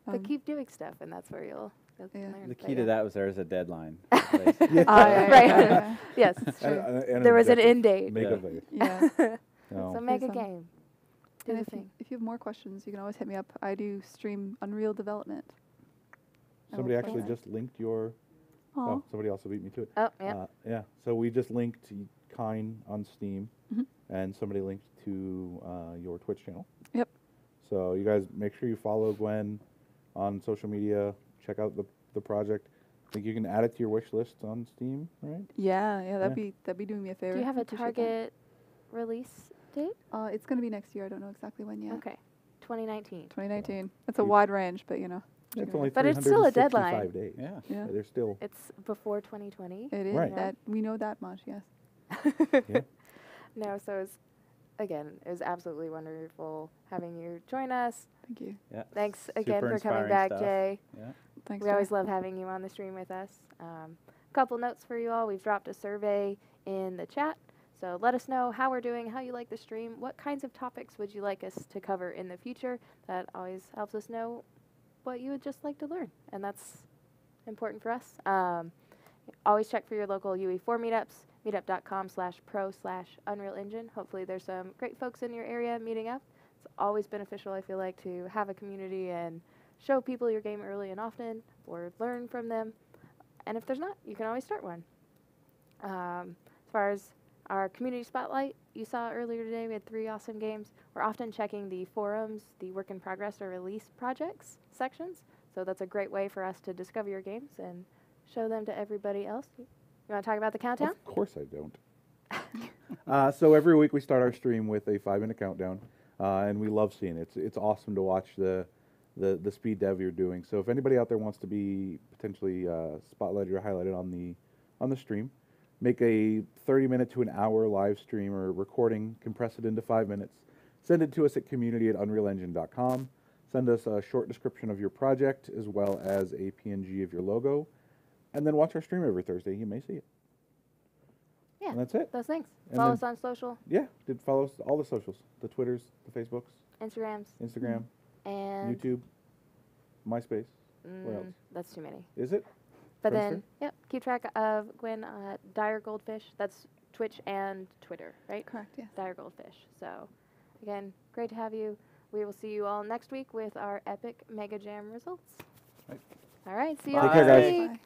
But keep doing stuff, and that's where you'll Yeah. learn. The But key to yeah. that was there's a deadline. Right. Yes, it's true. And There was an objective. end date. Make Yeah. a vase. Yeah. No. So make a There's, game. Do And the if you, thing. if you have more questions, you can always hit me up. I do stream Unreal development. I will Somebody play actually that. just linked your. Aw. Oh, somebody also beat me to it. Oh, yeah. Yeah. So we just linked Kine on Steam, Mhm. and somebody linked to your Twitch channel. Yep. So you guys make sure you follow Gwen on social media. Check out the project. I think you can add it to your wish list on Steam, right? Yeah, that'd be doing me a favor. Do you have a Appreciate that. target release date? It's going to be next year. I don't know exactly when yet. Okay. 2019. 2019. That's a You- wide range, but It's only But it's still a 365 deadline. days. Yeah. Yeah. There's still. It's before 2020. It is. Right. That we know that much. Yes. Yeah. No, so it was absolutely wonderful having you join us. Thank you. Yeah. Thanks again Super for coming inspiring back, stuff. Jay. Yeah. Thanks. We Jay. always love having you on the stream with us. Couple notes for you all. We've dropped a survey in the chat. So let us know how we're doing, how you like the stream, what kinds of topics would you like us to cover in the future. That always helps us know what you would just like to learn, and that's important for us. Always check for your local UE4 meetups, meetup.com/pro/Unreal Engine. Hopefully there's some great folks in your area meeting up. It's always beneficial, I feel like, to have a community and show people your game early and often, or learn from them. And if there's not, you can always start one. As far as our community spotlight, you saw earlier today, we had 3 awesome games. We're often checking the forums, the work in progress or release projects sections. So that's a great way for us to discover your games and show them to everybody else. You want to talk about the countdown? Of course I don't. So every week we start our stream with a 5-minute countdown, and we love seeing it. It's awesome to watch the speed dev you're doing. So if anybody out there wants to be potentially spotlighted or highlighted on the stream, make a 30-minute to an hour live stream or recording, compress it into 5 minutes, send it to us at community@unrealengine.com. Send us a short description of your project as well as a PNG of your logo, and then watch our stream every Thursday. You may see it. Yeah, And that's it. those things. And Follow then- us on social, Yeah, did follow us all the socials, the Twitters, the Facebooks, Instagrams, Instagram, and YouTube, MySpace. What else? that's too many. Is it? But Friendster? then, yep, keep track of Gwen Dire Goldfish. That's Twitch and Twitter, right? Correct. Yes. Dire Goldfish. So, again, great to have you. We will see you all next week with our epic Mega Jam results. Right. All right, see you Take all care, next guys. week. Bye.